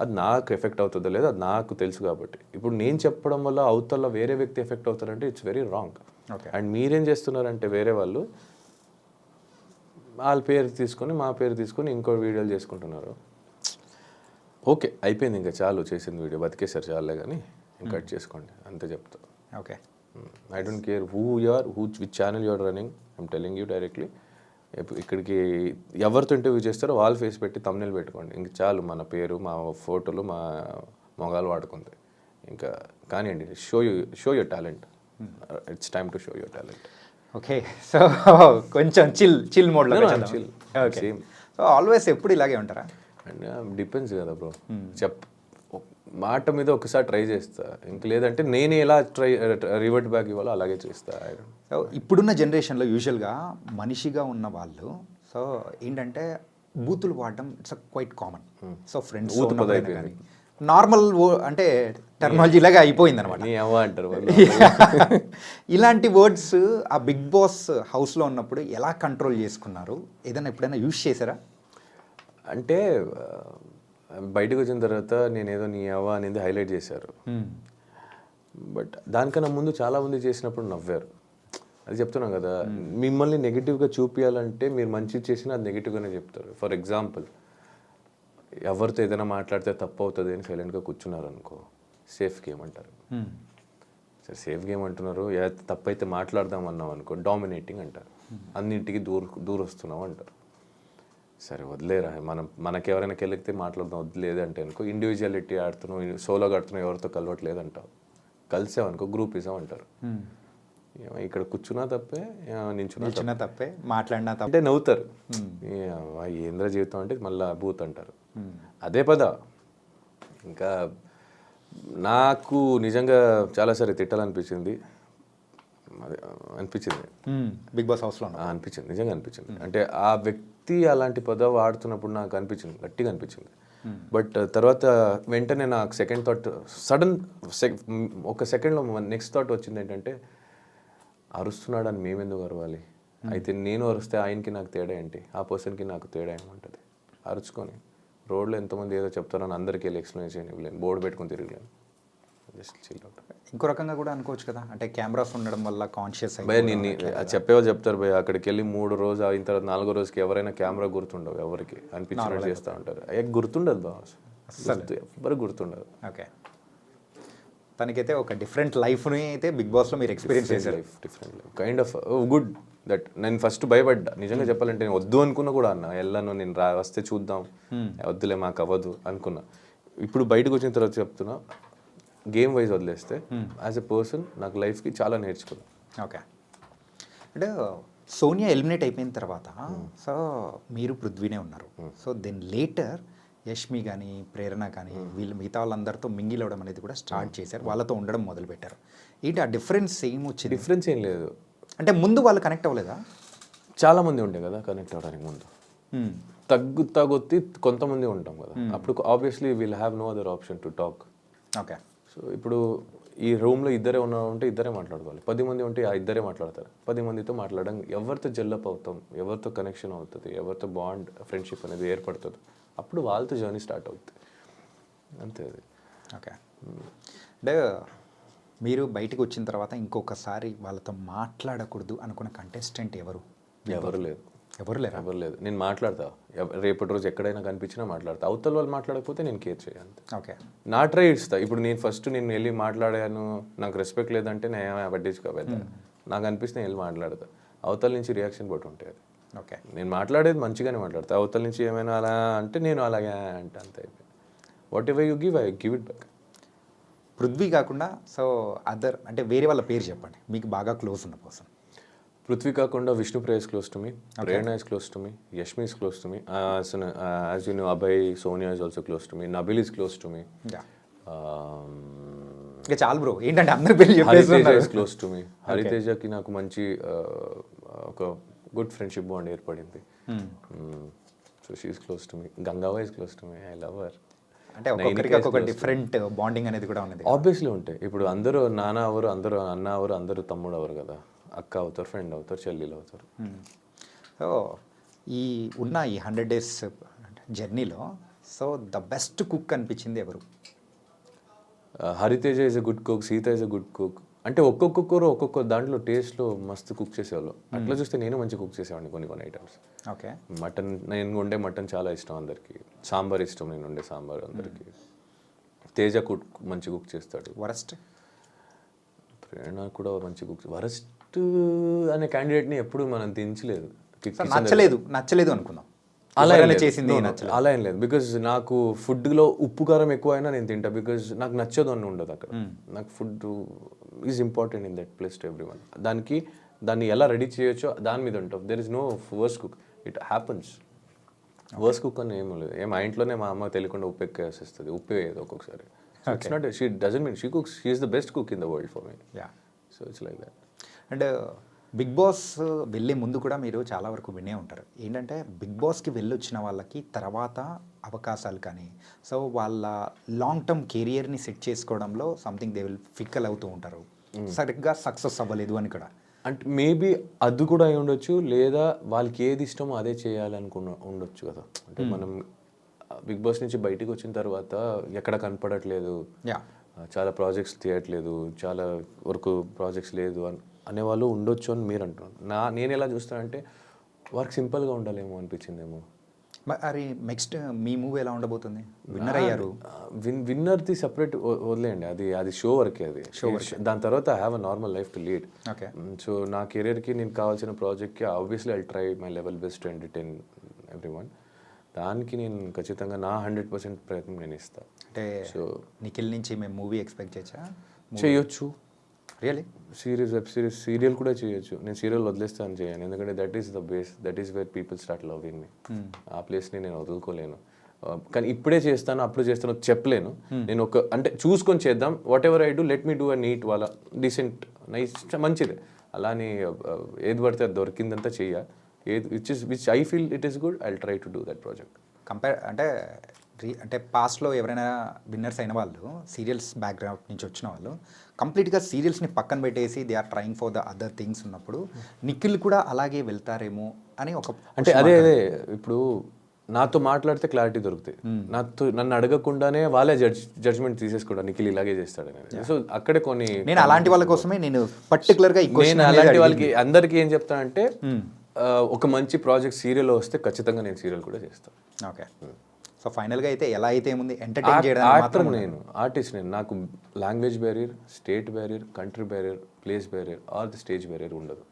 అది నాకు ఎఫెక్ట్ అవుతుందో లేదో అది నాకు తెలుసు. కాబట్టి ఇప్పుడు నేను చెప్పడం వల్ల అవతల వేరే వ్యక్తి ఎఫెక్ట్ అవుతారంటే ఇట్స్ వెరీ రాంగ్. అండ్ మీరేం చేస్తున్నారంటే వేరే వాళ్ళు వాళ్ళ పేరు తీసుకొని మా పేరు తీసుకొని ఇంకో వీడియోలు చేసుకుంటున్నారు. ఓకే, అయిపోయింది, ఇంకా చాలు, చేసింది వీడియో బతికేసారు, చాలే కానీ ఇంకా కట్ చేసుకోండి, అంతే చెప్తా. Okay, I don't care who you are, which channel you are running, I'm telling you directly. ఇక్కడికి ఎవరితో ఇంటర్వ్యూ చేస్తారో వాళ్ళ ఫేస్ పెట్టి తమ్నెల్ పెట్టుకోండి, ఇంక చాలు. మన పేరు, మా ఫోటోలు, మా మొగాలు వాడుకుంది ఇంకా కానివ్వండి. Show your talent, it's time to show your talent. Okay. So కొంచెం చిల్ మోడ్లో చిల్. ఓకే. సో ఆల్వేస్ ఎప్పుడు ఇలాగే ఉంటారా? అండ్ డిపెండ్స్ కదా బ్రో. మాట మీద ఒకసారి ట్రై చేస్తా, ఇంక లేదంటే నేను ఎలా రివర్ట్ బ్యాక్ ఇవ్వాలో అలాగే చేస్తా. సో ఇప్పుడున్న జనరేషన్లో యూజువల్గా మనిషిగా ఉన్న వాళ్ళు సో ఏంటంటే బూతులు వాడడం it's quite common. So friends కానీ నార్మల్ అంటే టెర్మినాలజీ లాగా అయిపోయింది అనమాట. అంటారు ఇలాంటి వర్డ్స్ ఆ బిగ్ బాస్ హౌస్లో ఉన్నప్పుడు ఎలా కంట్రోల్ చేసుకున్నారు? ఏదైనా ఎప్పుడైనా యూజ్ చేశారా? అంటే బయటకు వచ్చిన తర్వాత నేనేదో నీ అవ్వ అనేది హైలైట్ చేశారు. బట్ దానికన్నా ముందు చాలామంది చేసినప్పుడు నవ్వారు. అది చెప్తున్నాం కదా, మిమ్మల్ని నెగిటివ్గా చూపించాలంటే మీరు మంచి చేసినా అది నెగిటివ్గానే చెప్తారు. ఫర్ ఎగ్జాంపుల్, ఎవరితో ఏదైనా మాట్లాడితే తప్పు అవుతుంది అని సైలెంట్గా కూర్చున్నారు అనుకో, సేఫ్ గేమ్ అంటారు. సరే, సేఫ్ గేమ్ అంటున్నారు, తప్పు అయితే మాట్లాడదాం అన్నాం అనుకో, డామినేటింగ్ అంటారు. అన్నింటికి దూరొస్తున్నాం అంటారు. సరే వదిలేరా, మనకి ఎవరైనా కెలిగితే మాట్లాడదాం, వదిలేదు అంటే అనుకో, ఇండివిజువాలిటీ ఆడుతున్నావు, సోలోగా ఆడుతున్నావు, ఎవరితో కలవట్లేదు అంటావు. కలిసామనుకో గ్రూపిజం అంటారు. ఇక్కడ కూర్చున్నా తప్పే, నించున్నా తప్పే, మాట్లాడినా తప్పే అంటే నవ్వుతారు. ఏంద్ర జీవితం అంటే మళ్ళీ బూత్ అంటారు. అదే పద. ఇంకా నాకు నిజంగా చాలాసారి తిట్టాలనిపించింది, బిగ్ బాస్ హౌస్లో అనిపించింది, నిజంగా అనిపించింది. అంటే ఆ వ్యక్తి అలాంటి పదవి ఆడుతున్నప్పుడు నాకు అనిపించింది, గట్టిగా అనిపించింది. బట్ తర్వాత వెంటనే నాకు సెకండ్ థాట్, ఒక సెకండ్లో నెక్స్ట్ థాట్ వచ్చింది ఏంటంటే, అరుస్తున్నాడు అని మేమెందుకు అరవాలి? అయితే నేను అరుస్తే ఆయనకి నాకు తేడా ఏంటి, ఆ పర్సన్కి నాకు తేడా ఏమంటుంది? అరుచుకొని రోడ్లో ఎంతమంది ఏదో చెప్తారని అందరికీ వెళ్ళి ఎక్స్ప్లెయిన్ ఇవ్వలేను, బోర్డు పెట్టుకొని తిరగలేను. Just chill out. ఇంకో రకంగా కూడా అనుకోవచ్చు కదా, అంటే కెమెరాస్ ఉండడం వల్ల కాన్షియస్ భయ నేను చెప్పేవాళ్ళు చెప్తారు భయ, అక్కడికి వెళ్ళి 3 రోజు అయిన తర్వాత 4వ రోజుకి ఎవరైనా కెమెరా గుర్తుండవు, ఎవరికి అనిపించినట్టు చేస్తూ ఉంటారు. గుర్తుండదు బాస్, అసలు ఎవరికి గుర్తుండదు. ఓకే, తనకైతే ఒక డిఫరెంట్ లైఫ్ని అయితే బిగ్ బాస్లో మీరు ఎక్స్పీరియన్స్ చేశారు. Different life, kind of good that. నేను ఫస్ట్ భయపడ్డా నిజంగా చెప్పాలంటే, నేను వద్దు అనుకున్నా కూడా అన్న, వెళ్ళాను నేను వస్తే చూద్దాం, వద్దులే మాకు అవ్వదు అనుకున్నా. ఇప్పుడు బయటకు వచ్చిన తర్వాత చెప్తున్నా, గేమ్ వైజ్ వదిలేస్తే యాజ్ ఎ పర్సన్ నాకు లైఫ్కి చాలా నేర్చుకున్నాను. ఓకే, అంటే సోనియా ఎలిమినేట్ అయిపోయిన తర్వాత సో మీరు పృథ్వీనే ఉన్నారు. సో దెన్ లేటర్ యష్మి కానీ ప్రేరణ కానీ వీళ్ళు మిగతా వాళ్ళందరితో మింగిల్ అవ్వడం అనేది కూడా స్టార్ట్ చేశారు, వాళ్ళతో ఉండడం మొదలుపెట్టారు. ఏంటి ఆ డిఫరెన్స్ ఏం వచ్చింది? డిఫరెన్స్ ఏం లేదు. అంటే ముందు వాళ్ళు కనెక్ట్ అవ్వలేదా? చాలామంది ఉండే కదా కనెక్ట్ అవ్వడానికి ముందు, తగ్గుతి కొంతమంది ఉంటాం కదా, అప్పుడు obviously we'll have no other option to talk. Okay, so ఇప్పుడు ఈ రూమ్లో ఇద్దరే ఉంటే ఇద్దరే మాట్లాడుకోవాలి, 10 మంది ఉంటే ఆ ఇద్దరే మాట్లాడతారు. 10 మందితో మాట్లాడడం, ఎవరితో జెల్లప్ అవుతాం, ఎవరితో కనెక్షన్ అవుతుంది, ఎవరితో బాండ్ ఫ్రెండ్షిప్ అనేది ఏర్పడుతుంది, అప్పుడు వాళ్ళతో జర్నీ స్టార్ట్ అవుతుంది, అంతే అది. ఓకే, అంటే మీరు బయటకు వచ్చిన తర్వాత ఇంకొకసారి వాళ్ళతో మాట్లాడకూడదు అనుకున్న కంటెస్టెంట్ ఎవరు? ఎవరు లేదు, ఎవరు లేరా? ఎవరు లేదు. నేను మాట్లాడతా, రేపటి రోజు ఎక్కడైనా కనిపించినా మాట్లాడతా. అవతల వాళ్ళు మాట్లాడకపోతే నేను కేర్ చేయాలి. ఓకే. నా ట్రై ఇస్తా. ఇప్పుడు నేను ఫస్ట్ నేను వెళ్ళి మాట్లాడాను, నాకు రెస్పెక్ట్ లేదంటే నేను ఏమైనా పట్టించుకోవాలి. నాకు అనిపిస్తే నేను వెళ్ళి మాట్లాడతా. అవతల నుంచి రియాక్షన్ బట్టి ఉంటాయి అది. ఓకే. నేను మాట్లాడేది మంచిగానే మాట్లాడతా. అవతల నుంచి ఏమైనా అలా అంటే నేను అలాగే అంటే అంతే. What ever you give, I give it back. Prithvi కాకుండా సో అదర్ అంటే వేరే వాళ్ళ పేరు చెప్పండి మీకు బాగా క్లోజ్ ఉన్న పర్సన్. పృథ్వీ కాకుండా Vishnupriya is close to me, Prerna is close to me, Yashmi is close to me, as you know Abhay, Sonia is also close to me, Nabil is close to me, ఇంకా చాలు bro, ఏంటంటే అందరి పేరు హరితేజ చెప్పేస్తున్నారు. is close to me. హరితేజకి నాకు మంచి ఒక good friendship bond ఏర్పడింది. So she is close to me. గంగావా is close to me, I love her. అంటే ఒక్కొక్కరికి ఒక్కొక్క డిఫరెంట్ బాండింగ్ అనేది కూడా ఉన్నది. ఆబ్వియస్లీ ఉంటాయి. ఇప్పుడు అందరూ నాన్న అవరు, అందరూ అన్న అవరు, అందరూ తమ్ముడు అవరు కదా. అక్క అవుతారు, ఫ్రెండ్ అవుతారు, చెల్లెలు అవుతారు. సో ఈ ఉన్న ఈ 100 days జర్నీలో సో ద బెస్ట్ కుక్ అనిపించింది ఎవరు? Hariteja is a good cook, Sita is a good cook. అంటే ఒక్కొక్కరు ఒక్కొక్క దాంట్లో టేస్ట్లో మస్తు కుక్ చేసేవాళ్ళు. అట్లా చూస్తే నేను మంచి కుక్ చేసేవాడిని కొన్ని ఐటమ్స్. ఓకే. మటన్, నేను వండే మటన్ చాలా ఇష్టం అందరికి. సాంబార్ ఇష్టం, నేను వండే సాంబార్ అందరికి. తేజ కుక్ మంచి కుక్ చేస్తాడు. వరస్ట్? ప్రేరణ కూడా మంచి కుక్. వరస్ట్ అనే క్యాండిడేట్ని ఎప్పుడు మనం దించలేదు. నచ్చలేదు అనుకుందాం. అలా చేసింది అలా ఏం లేదు. బికాజ్ నాకు ఫుడ్లో ఉప్పు కారం ఎక్కువ అయినా నేను తింటా. బికాజ్ నాకు నచ్చదు అని ఉండదు అక్కడ. నాకు food is important in that place to everyone. దాన్ని ఎలా రెడీ చేయొచ్చో దాని మీద ఉంటాం. There is no worse cook, it happens. Worse cook అని ఏమీ లేదు. మా ఇంట్లోనే మా అమ్మ తెలియకుండా ఉప్పు ఎక్కువ వేసేస్తుంది, ఉప్పు వేయదు ఒక్కొక్కసారి. It's not, she doesn't mean she cooks, she is the best cook in the world for me. So it's like that. And Bigg Boss వెళ్ళే ముందు కూడా మీరు చాలా వరకు వినే ఉంటారు. ఏంటంటే బిగ్ బాస్కి వెళ్ళొచ్చిన వాళ్ళకి తర్వాత అవకాశాలు కానీ సో వాళ్ళ లాంగ్ టర్మ్ కెరియర్ని సెట్ చేసుకోవడంలో సంథింగ్ దే విల్ ఫిక్కల్ అవుతూ ఉంటారు. సరిగ్గా సక్సెస్ అవ్వలేదు అని కూడా. అంటే మేబీ అది కూడా అయి ఉండొచ్చు, లేదా వాళ్ళకి ఏది ఇష్టమో అదే ఉండొచ్చు కదా. అంటే మనం బిగ్ బాస్ నుంచి బయటికి వచ్చిన తర్వాత ఎక్కడ కనపడట్లేదు, చాలా ప్రాజెక్ట్స్ తీయట్లేదు, చాలా వరకు ప్రాజెక్ట్స్ లేదు అనేవాళ్ళు ఉండొచ్చు అని మీరు అంటున్నారు. నేను ఎలా చూస్తానంటే వర్క్ సింపుల్గా ఉండాలేమో అనిపించిందేమో. మరి నెక్స్ట్ మీ మూవీ ఎలా ఉండబోతుంది? విన్నర్ అయ్యారు. విన్నర్ది సపరేట్ వదిలేయండి, అది షో వరకే. అది షో వర్క్. దాని తర్వాత I have a normal life to lead. Okay. So నా కెరియర్కి నేను కావాల్సిన ప్రాజెక్ట్కి obviously I try my level best to entertain every one. దానికి నేను ఖచ్చితంగా నా 100% ప్రయత్నం నేను ఇస్తాను. అంటే సో నిఖిల్ నుంచి మేము మూవీ ఎక్స్పెక్ట్ చేయొచ్చు. Really? Series, web series, serial కూడా చేయొచ్చు. నేను సీరియల్ వదిలేస్తాను చేయను, ఎందుకంటే that is the base, that is where people start loving మీ. ఆ ప్లేస్ని నేను వదులుకోలేను. కానీ ఇప్పుడే చేస్తాను అప్పుడు చేస్తాను చెప్పలేను. నేను అంటే చూసుకొని చేద్దాం. Whatever I do, let me do a neat వాళ్ళ డీసెంట్ నైస్ మంచిదే. అలానే ఏది పడితే అది దొరికిందంతా చెయ్య. Which I feel it is good, I will try to do that project. అంటే పాస్ట్లో ఎవరైనా విన్నర్స్ అయిన వాళ్ళు సీరియల్స్ బ్యాక్గ్రౌండ్ నుంచి వచ్చిన వాళ్ళు కంప్లీట్గా సీరియల్స్ని పక్కన పెట్టేసి they are trying for the other things ఉన్నప్పుడు నిఖిల్ కూడా అలాగే వెళ్తారేమో అని ఒక అంటే అదే ఇప్పుడు నాతో మాట్లాడితే క్లారిటీ దొరుకుతాయి. నన్ను అడగకుండానే వాళ్ళే జడ్జ్మెంట్ తీసేసుకోవడం నిఖిల్ ఇలాగే చేస్తాడనేది. సో అక్కడే కొన్ని నేను అలాంటి వాళ్ళ కోసమే నేను పర్టికులర్గా నేను అలాంటి వాళ్ళకి అందరికీ ఏం చెప్తానంటే ఒక మంచి ప్రాజెక్ట్ సీరియల్లో వస్తే ఖచ్చితంగా నేను సీరియల్ కూడా చేస్తాను. ఓకే. సో ఫైనల్గా అయితే ఎలా అయితే ఉంది ఎంటర్టైన్ చేయడం మాత్రం నేను ఆర్టిస్ట్. నేను నాకు language barrier, state barrier, country barrier, place barrier or the stage barrier ఉండదు.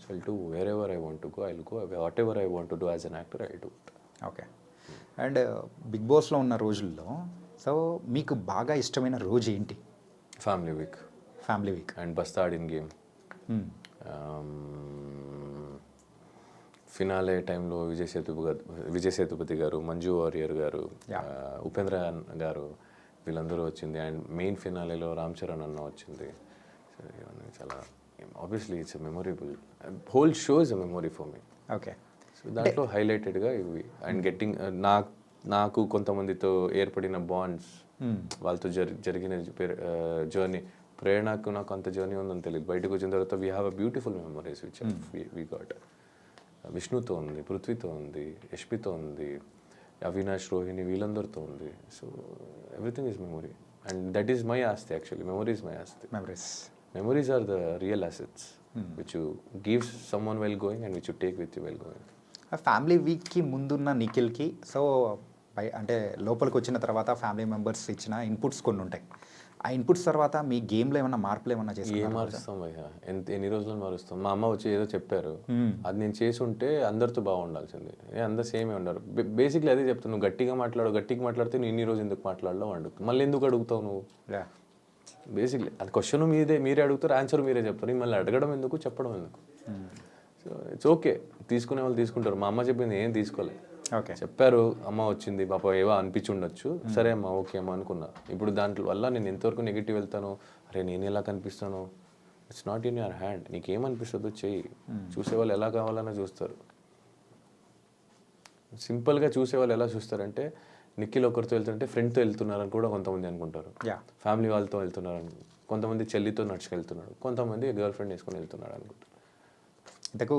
So I'll do wherever I want to go, I'll go. Whatever I want to do as an actor I'll do. Okay. And big బాస్లో ఉన్న రోజుల్లో సో మీకు బాగా ఇష్టమైన రోజు ఏంటి? ఫ్యామిలీ వీక్ అండ్ బస్తాడిన్ గేమ్. ఫినాలే టైంలో విజయ్ సేతుపతి గారు, మంజు వారియర్ గారు, ఉపేంద్ర గారు వీళ్ళందరూ వచ్చింది. అండ్ మెయిన్ ఫినాలేలో రామ్ చరణ్ అన్న వచ్చింది. చాలా obviously it's memorable. Whole show is a memory for me. Okay. So దాంట్లో హైలైటెడ్గా ఇవి. అండ్ గెట్టింగ్ నాకు కొంతమందితో ఏర్పడిన బాండ్స్, వాళ్ళతో జరిగిన జర్నీ. ప్రేరణకు నాకు అంత జర్నీ ఉందని తెలియదు. బయటకు వచ్చిన తర్వాత we have a beautiful memories which we got. విష్ణుతో ఉంది, పృథ్వీతో ఉంది, యష్మితో ఉంది, అవినాష్, రోహిణి వీళ్ళందరితో ఉంది. So everything is memory and that is my ఆస్తి. యాక్చువల్లీ మెమొరీ ఈజ్ మై ఆస్తి. Memories are the real assets. Which you give someone well going and which you take with you well going. Family వీక్కి ముందున్న నిఖిల్కి so అంటే లోపలికి వచ్చిన తర్వాత family members ఇచ్చిన inputs కొన్ని ఉంటాయి. ఆ ఇన్పుట్స్ తర్వాత మీ గేమ్లో ఏమన్నా మార్పులు ఏమన్నా ఏం చేసుకున్నారా? మారుస్తాం భయ్య, ఎన్ని రోజులు మారుస్తాం. మా అమ్మ వచ్చి ఏదో చెప్పారు, అది నేను చేసి ఉంటే అందరితో బాగుండాల్సింది. అందరు సేమే ఉన్నారు. బేసిక్లీ అదే చెప్తాను, నువ్వు గట్టిగా మాట్లాడితే నేను ఇన్ని రోజు ఎందుకు మాట్లాడలో అడుగుతావు, మళ్ళీ ఎందుకు అడుగుతావు నువ్వు? బేసిక్లీ అది క్వశ్చన్ మీరే అడుగుతారు, ఆన్సర్ మీరే చెప్తారు, మళ్ళీ అడగడం ఎందుకు, చెప్పడం ఎందుకు? సో ఇట్స్ ఓకే, తీసుకునే వాళ్ళు తీసుకుంటారు. మా అమ్మ చెప్పింది ఏం తీసుకోలేదు. ఓకే, చెప్పారు, అమ్మ వచ్చింది పాప ఏవో అనిపించి ఉండొచ్చు, సరే అమ్మ ఓకే అమ్మ అనుకున్నా. ఇప్పుడు దాంట్లో వల్ల నేను ఎంతవరకు నెగిటివ్ వెళ్తాను, అరే నేను ఎలా కనిపిస్తాను, it's not in your hand. నీకేమనిపిస్తుందో చెయ్యి. చూసేవాళ్ళు ఎలా కావాలన్నా చూస్తారు. సింపుల్గా చూసేవాళ్ళు ఎలా చూస్తారంటే, నిఖిల్ ఒకరితో వెళ్తుంటే ఫ్రెండ్తో వెళ్తున్నారని కూడా కొంతమంది అనుకుంటారు, ఫ్యామిలీ వాళ్ళతో వెళ్తున్నారని, కొంతమంది చెల్లితో నడుచుకెళ్తున్నాడు, కొంతమంది గర్ల్ ఫ్రెండ్ వేసుకొని వెళ్తున్నాడు అనుకుంటారు. ఇంతకు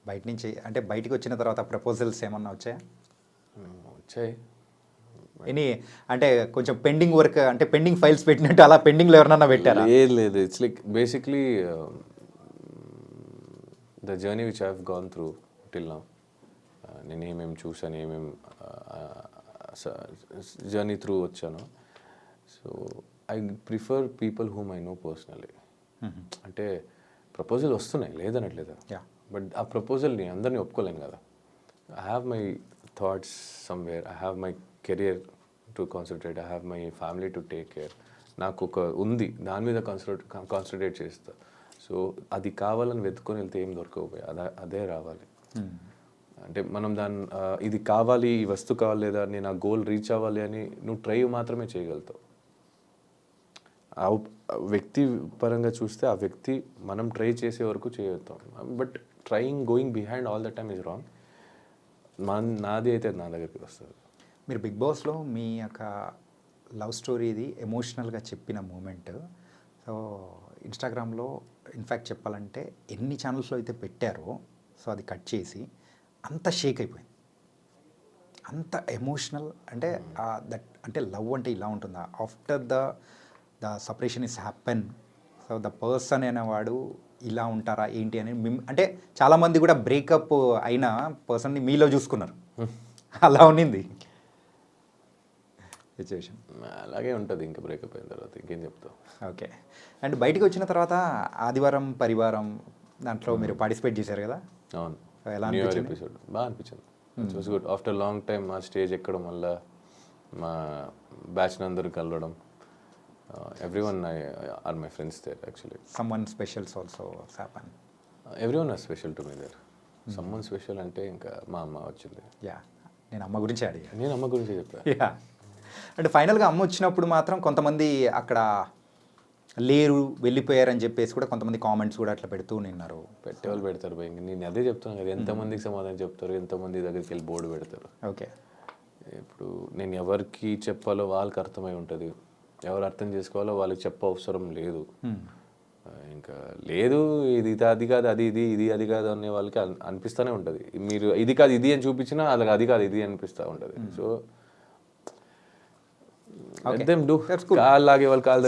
బయట నుంచి అంటే బయటికి వచ్చిన తర్వాత ప్రపోజల్స్ ఏమన్నా వచ్చాయా? వచ్చాయి. ఎనీ అంటే కొంచెం పెండింగ్ వర్క్ అంటే పెండింగ్ ఫైల్స్ పెట్టినట్టు అలా పెండింగ్లో ఎవరన్నా పెట్టారా? లేదు, it's like basically the journey which I have gone through till now. నేను ఏమేమి చూసాను, ఏమేమి జర్నీ త్రూ వచ్చాను. So I prefer people whom I know personally. అంటే ప్రపోజల్ వస్తున్నాయి లేదనట్లేదా, బట్ ఆ ప్రపోజల్ని అందరినీ ఒప్పుకోలేను కదా. I have my thoughts somewhere, I have my career to concentrate, I have my family to take care. నాకు ఒక ఉంది, దాని మీద కాన్సన్ట్రేట్ చేస్తా. సో అది కావాలని వెతుకొని వెళ్తే ఏం దొరకకపోయి అదే రావాలి. అంటే మనం ఇది కావాలి, ఈ వస్తువు కావాలి, లేదా నేను ఆ గోల్ రీచ్ అవ్వాలి అని నువ్వు ట్రై మాత్రమే చేయగలుగుతావు. ఆ వ్యక్తి పరంగా చూస్తే ఆ వ్యక్తి మనం ట్రై చేసే వరకు చేయగలుగుతాం, but going behind all the time is wrong. నాది అయితే నా దగ్గరికి వస్తుంది. మీరు బిగ్ బాస్లో మీ యొక్క లవ్ స్టోరీది ఎమోషనల్గా చెప్పిన మూమెంట్ సో ఇన్స్టాగ్రామ్లో ఇన్ఫ్యాక్ట్ చెప్పాలంటే ఎన్ని ఛానల్స్లో అయితే పెట్టారో సో అది కట్ చేసి అంత షేక్ అయిపోయింది, అంత ఎమోషనల్. అంటే దట్ అంటే లవ్ అంటే ఇలా ఉంటుందా, after the separation is happen, so the person అనేవాడు ఇలా ఉంటారా ఏంటి అని అంటే చాలామంది కూడా బ్రేకప్ అయిన పర్సన్ని మీలో చూసుకున్నారు, అలా ఉన్నింది సిచ్యువేషన్. అలాగే ఉంటుంది ఇంకా బ్రేకప్ అయిన తర్వాత, ఇంకేం చెప్తావు. ఓకే, అండ్ బయటకు వచ్చిన తర్వాత ఆదివారం పరివారం దాంట్లో మీరు పార్టిసిపేట్ చేశారు కదా? అవును, ఎలా ఎపిసోడ్ బాగా అనిపించింది. It was good. After long time మా స్టేజ్ ఎక్కడం వల్ల మా బ్యాచ్ అందరూ కలవడం. Everyone are my friends there actually. Someone special also happen. Everyone is special to me there. Someone special అంటే ఇంకా మా అమ్మ వచ్చింది. నేను అమ్మ గురించి అడిగా. నేను అమ్మ గురించి చెప్పా. అంటే ఫైనల్గా అమ్మ వచ్చినప్పుడు మాత్రం కొంతమంది అక్కడ లేరు వెళ్ళిపోయారని చెప్పేసి కూడా కొంతమంది కామెంట్స్ కూడా అట్లా పెడుతూ నిన్నారు. పెట్టేవాళ్ళు పెడతారు భయ, నేను అదే చెప్తున్నాను కదా, ఎంతమందికి సమాధానం చెప్తారు, ఎంతమంది దగ్గరికి వెళ్ళి బోర్డు పెడతారు. ఓకే, ఇప్పుడు నేను ఎవరికి చెప్పాలో వాళ్ళకి అర్థమై ఉంటుంది, ఎవరు అర్థం చేసుకోవాలో వాళ్ళకి చెప్ప అవసరం లేదు. ఇంకా లేదు ఇది అది కాదు అది అది కాదు అనే వాళ్ళకి అనిపిస్తూనే ఉంటుంది. మీరు ఇది కాదు ఇది అని చూపించినా అలాగే అది కాదు ఇది అనిపిస్తూ ఉంటుంది. సో కాళ్ళు లాగే వాళ్ళు కాళ్ళ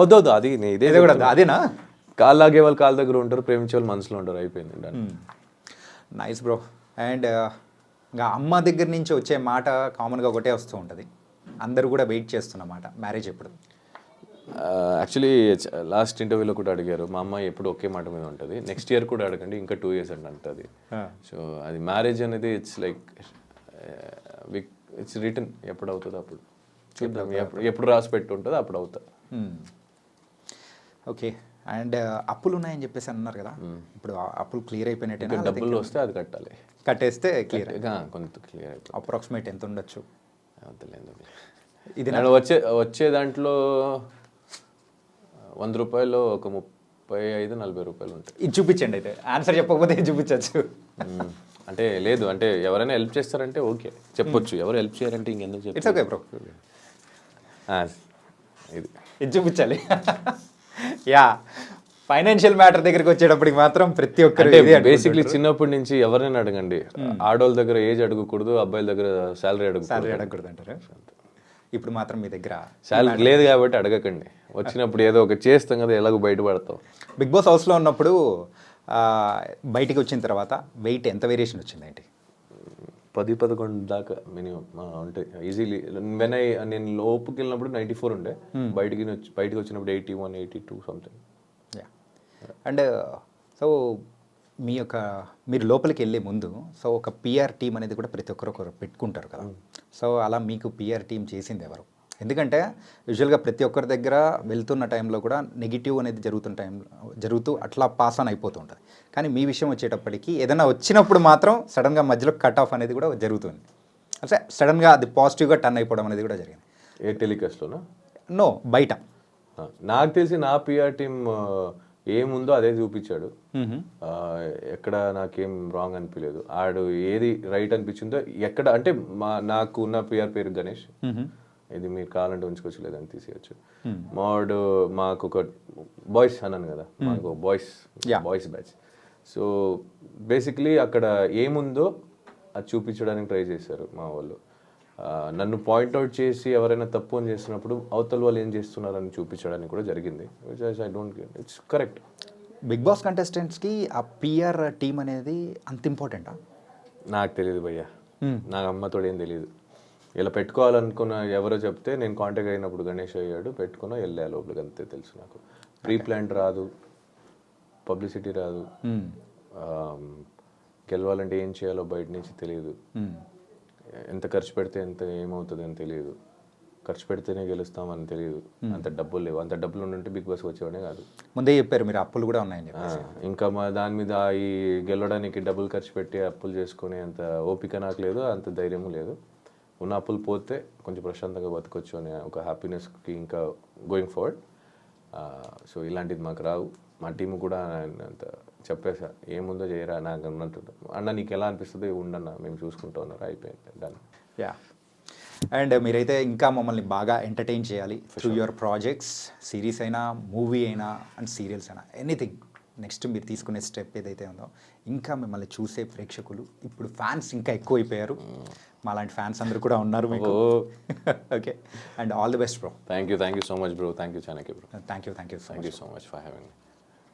వద్దు అది ఇదే అదేనా, కాళ్ళు లాగే వాళ్ళు కాళ్ళ దగ్గర ఉంటారు, ప్రేమించే వాళ్ళు మనసులో ఉంటారు, అయిపోయింది. Nice bro. అండ్ ఇంకా అమ్మ దగ్గర నుంచి వచ్చే మాట కామన్గా ఒకటే వస్తూ ఉంటుంది, అందరూ కూడా వెయిట్ చేస్తున్నమాట, మ్యారేజ్ ఎప్పుడు? యాక్చువల్లీ లాస్ట్ ఇంటర్వ్యూలో కూడా అడిగారు, మా అమ్మాయి ఎప్పుడు ఒకే మాట మీద ఉంటుంది, నెక్స్ట్ ఇయర్ కూడా అడగండి, ఇంకా 2 years అంటుంది. సో అది మ్యారేజ్ అనేది ఇట్స్ లైక్ ఇట్స్ రిటర్న్, ఎప్పుడు అవుతుందో అప్పుడు చూద్దాం, ఎప్పుడు రాసి పెట్టి ఉంటుందో అప్పుడు అవుతా. ఓకే, అండ్ అప్పులు ఉన్నాయని చెప్పేసి అన్నారు కదా, ఇప్పుడు అప్పులు క్లియర్ అయిపోయినట్టు, డబ్బులు వస్తే అది కట్టాలి, కట్టేస్తే క్లియర్, కొంత క్లియర్ అయిపోయి. అప్రాక్సిమేట్ ఎంత ఉండొచ్చు? ఇది వచ్చే దాంట్లో 100 రూపాయలు ఒక 35-40 రూపాయలు ఉంటాయి. ఇది చూపించండి, అయితే ఆన్సర్ చెప్పకపోతే ఇది చూపించచ్చు. అంటే లేదు, అంటే ఎవరైనా హెల్ప్ చేస్తారంటే ఓకే చెప్పొచ్చు, ఎవరు హెల్ప్ చేయారంటే ఇంకెందుకు చెప్పి. ఇట్స్ ఓకే బ్రో, ఇది చూపించాలి. ఫైనాన్షియల్ మ్యాటర్ దగ్గరికి వచ్చేటప్పటికి మాత్రం ప్రతి ఒక్కరు బేసిక్లీ చిన్నప్పటి నుంచి ఎవరైనా అడగండి, ఆడవాళ్ళ దగ్గర ఏజ్ అడగకూడదు, అబ్బాయిల దగ్గర శాలరీ అడగకూడదు అంటారు. ఇప్పుడు మాత్రం మీ దగ్గర శాలరీ లేదు కాబట్టి అడగకండి, వచ్చినప్పుడు ఏదో ఒకటి చేస్తాం కదా, ఎలాగో బయటపడతాం. బిగ్ బాస్ హౌస్లో ఉన్నప్పుడు ఆ, బయటికి వచ్చిన తర్వాత వెయిట్ ఎంత వేరియేషన్ వచ్చిందేంటి? 10-11 దాకా మినిమం ఉంటాయి ఈజీలీ. నేను లోపుకి వెళ్ళినప్పుడు 94 ఉండే, బయటికి వచ్చినప్పుడు 81, 82 సంథింగ్. యా. అండ్ సో మీరు లోపలికి వెళ్ళే ముందు సో ఒక పిఆర్ టీం అనేది కూడా ప్రతి ఒక్కరు పెట్టుకుంటారు కదా. సో అలా మీకు పిఆర్ టీం చేసింది ఎవరు? ఎందుకంటే యూజువల్గా ప్రతి ఒక్కరి దగ్గర వెళ్తున్న టైంలో కూడా నెగిటివ్ అనేది జరుగుతూ అట్లా పాస్ ఆన్ అయిపోతూ ఉంటుంది. కానీ మీ విషయం వచ్చేటప్పటికి ఏదైనా వచ్చినప్పుడు మాత్రం సడన్గా మధ్యలో కట్ ఆఫ్ అనేది కూడా జరుగుతుంది. అంటే సడన్గా అది పాజిటివ్గా టర్న్ అయిపోవడం అనేది కూడా జరిగింది. ఏ టెలికాస్ట్లోనా? నో, బయట. నాకు తెలిసి నా పిఆర్ టీమ్ ఏముందో అదే చూపించాడు. ఎక్కడ నాకేం రాంగ్ అనిపించలేదు. ఆడు ఏది రైట్ అనిపించిందో ఎక్కడ అంటే నాకు ఉన్న పిఆర్ పేరు గణేష్, ఇది మీరు కావాలంటే ఉంచుకోవచ్చు లేదని తీసేయచ్చు. మాకు ఒక బాయ్స్ అన్నాను కదా, మాకు బాయ్స్ బ్యాచ్. సో బేసిక్లీ అక్కడ ఏముందో అది చూపించడానికి ట్రై చేశారు మా వాళ్ళు. నన్ను పాయింట్అవుట్ చేసి ఎవరైనా తప్పు అని చేస్తున్నప్పుడు అవతల వాళ్ళు ఏం చేస్తున్నారని చూపించడానికి కూడా జరిగింది. I don't get it's correct. Big boss కంటెస్టెంట్స్కి ఆ పిఆర్ టీం అనేది అంత ఇంపార్టెంటా? నాకు తెలియదు భయ్యా, నా అమ్మతో ఏం తెలియదు. ఇలా పెట్టుకోవాలనుకున్న ఎవరో చెప్తే నేను కాంటాక్ట్ అయినప్పుడు గణేష్ అయ్యాడు, పెట్టుకున్నా వెళ్ళా లోపలికి, అంతే తెలుసు నాకు. ప్రీ ప్లాన్ రాదు, పబ్లిసిటీ రాదు, గెలవాలంటే ఏం చేయాలో బయట నుంచి తెలియదు, ఎంత ఖర్చు పెడితే ఎంత ఏమవుతుంది అని తెలియదు, ఖర్చు పెడితేనే గెలుస్తామని తెలియదు, అంత డబ్బులు లేవు. అంత డబ్బులు ఉంటే బిగ్ బాస్ వచ్చేవాడే కాదు. ముందే చెప్పారు మీరు అప్పులు కూడా ఉన్నాయని. ఇంకా మా దాని మీద ఈ గెలవడానికి డబ్బులు ఖర్చు పెట్టి అప్పులు చేసుకునే అంత ఓపిక నాకు లేదు, అంత ధైర్యము లేదు. ఉన్న అప్పులు పోతే కొంచెం ప్రశాంతంగా బతకొచ్చు అనే ఒక హ్యాపీనెస్కి ఇంకా గోయింగ్ ఫార్వర్డ్. సో ఇలాంటిది మాకు రావు. మా టీం కూడా అంత చెప్పేసా, ఏముందో చేయరా నాకు అన్నట్టు, అన్న నీకు ఎలా అనిపిస్తుంది ఉండన్న మేము చూసుకుంటూ ఉన్నారు, అయిపోయింది డన్. యా. అండ్ మీరైతే ఇంకా మమ్మల్ని బాగా ఎంటర్టైన్ చేయాలి త్రూ యువర్ ప్రాజెక్ట్స్, సిరీస్ అయినా మూవీ అయినా అండ్ సీరియల్స్ అయినా ఎనీథింగ్. నెక్స్ట్ మీరు తీసుకునే స్టెప్ ఏదైతే ఉందో ఇంకా మిమ్మల్ని చూసే ప్రేక్షకులు ఇప్పుడు ఫ్యాన్స్ ఇంకా ఎక్కువైపోయారు. మాలాంటి ఫ్యాన్స్ అందరూ కూడా ఉన్నారు మీకు. Okay, and all the best bro. Thank you so much bro. Thank you Chanakya bro. Thank you so much for having me.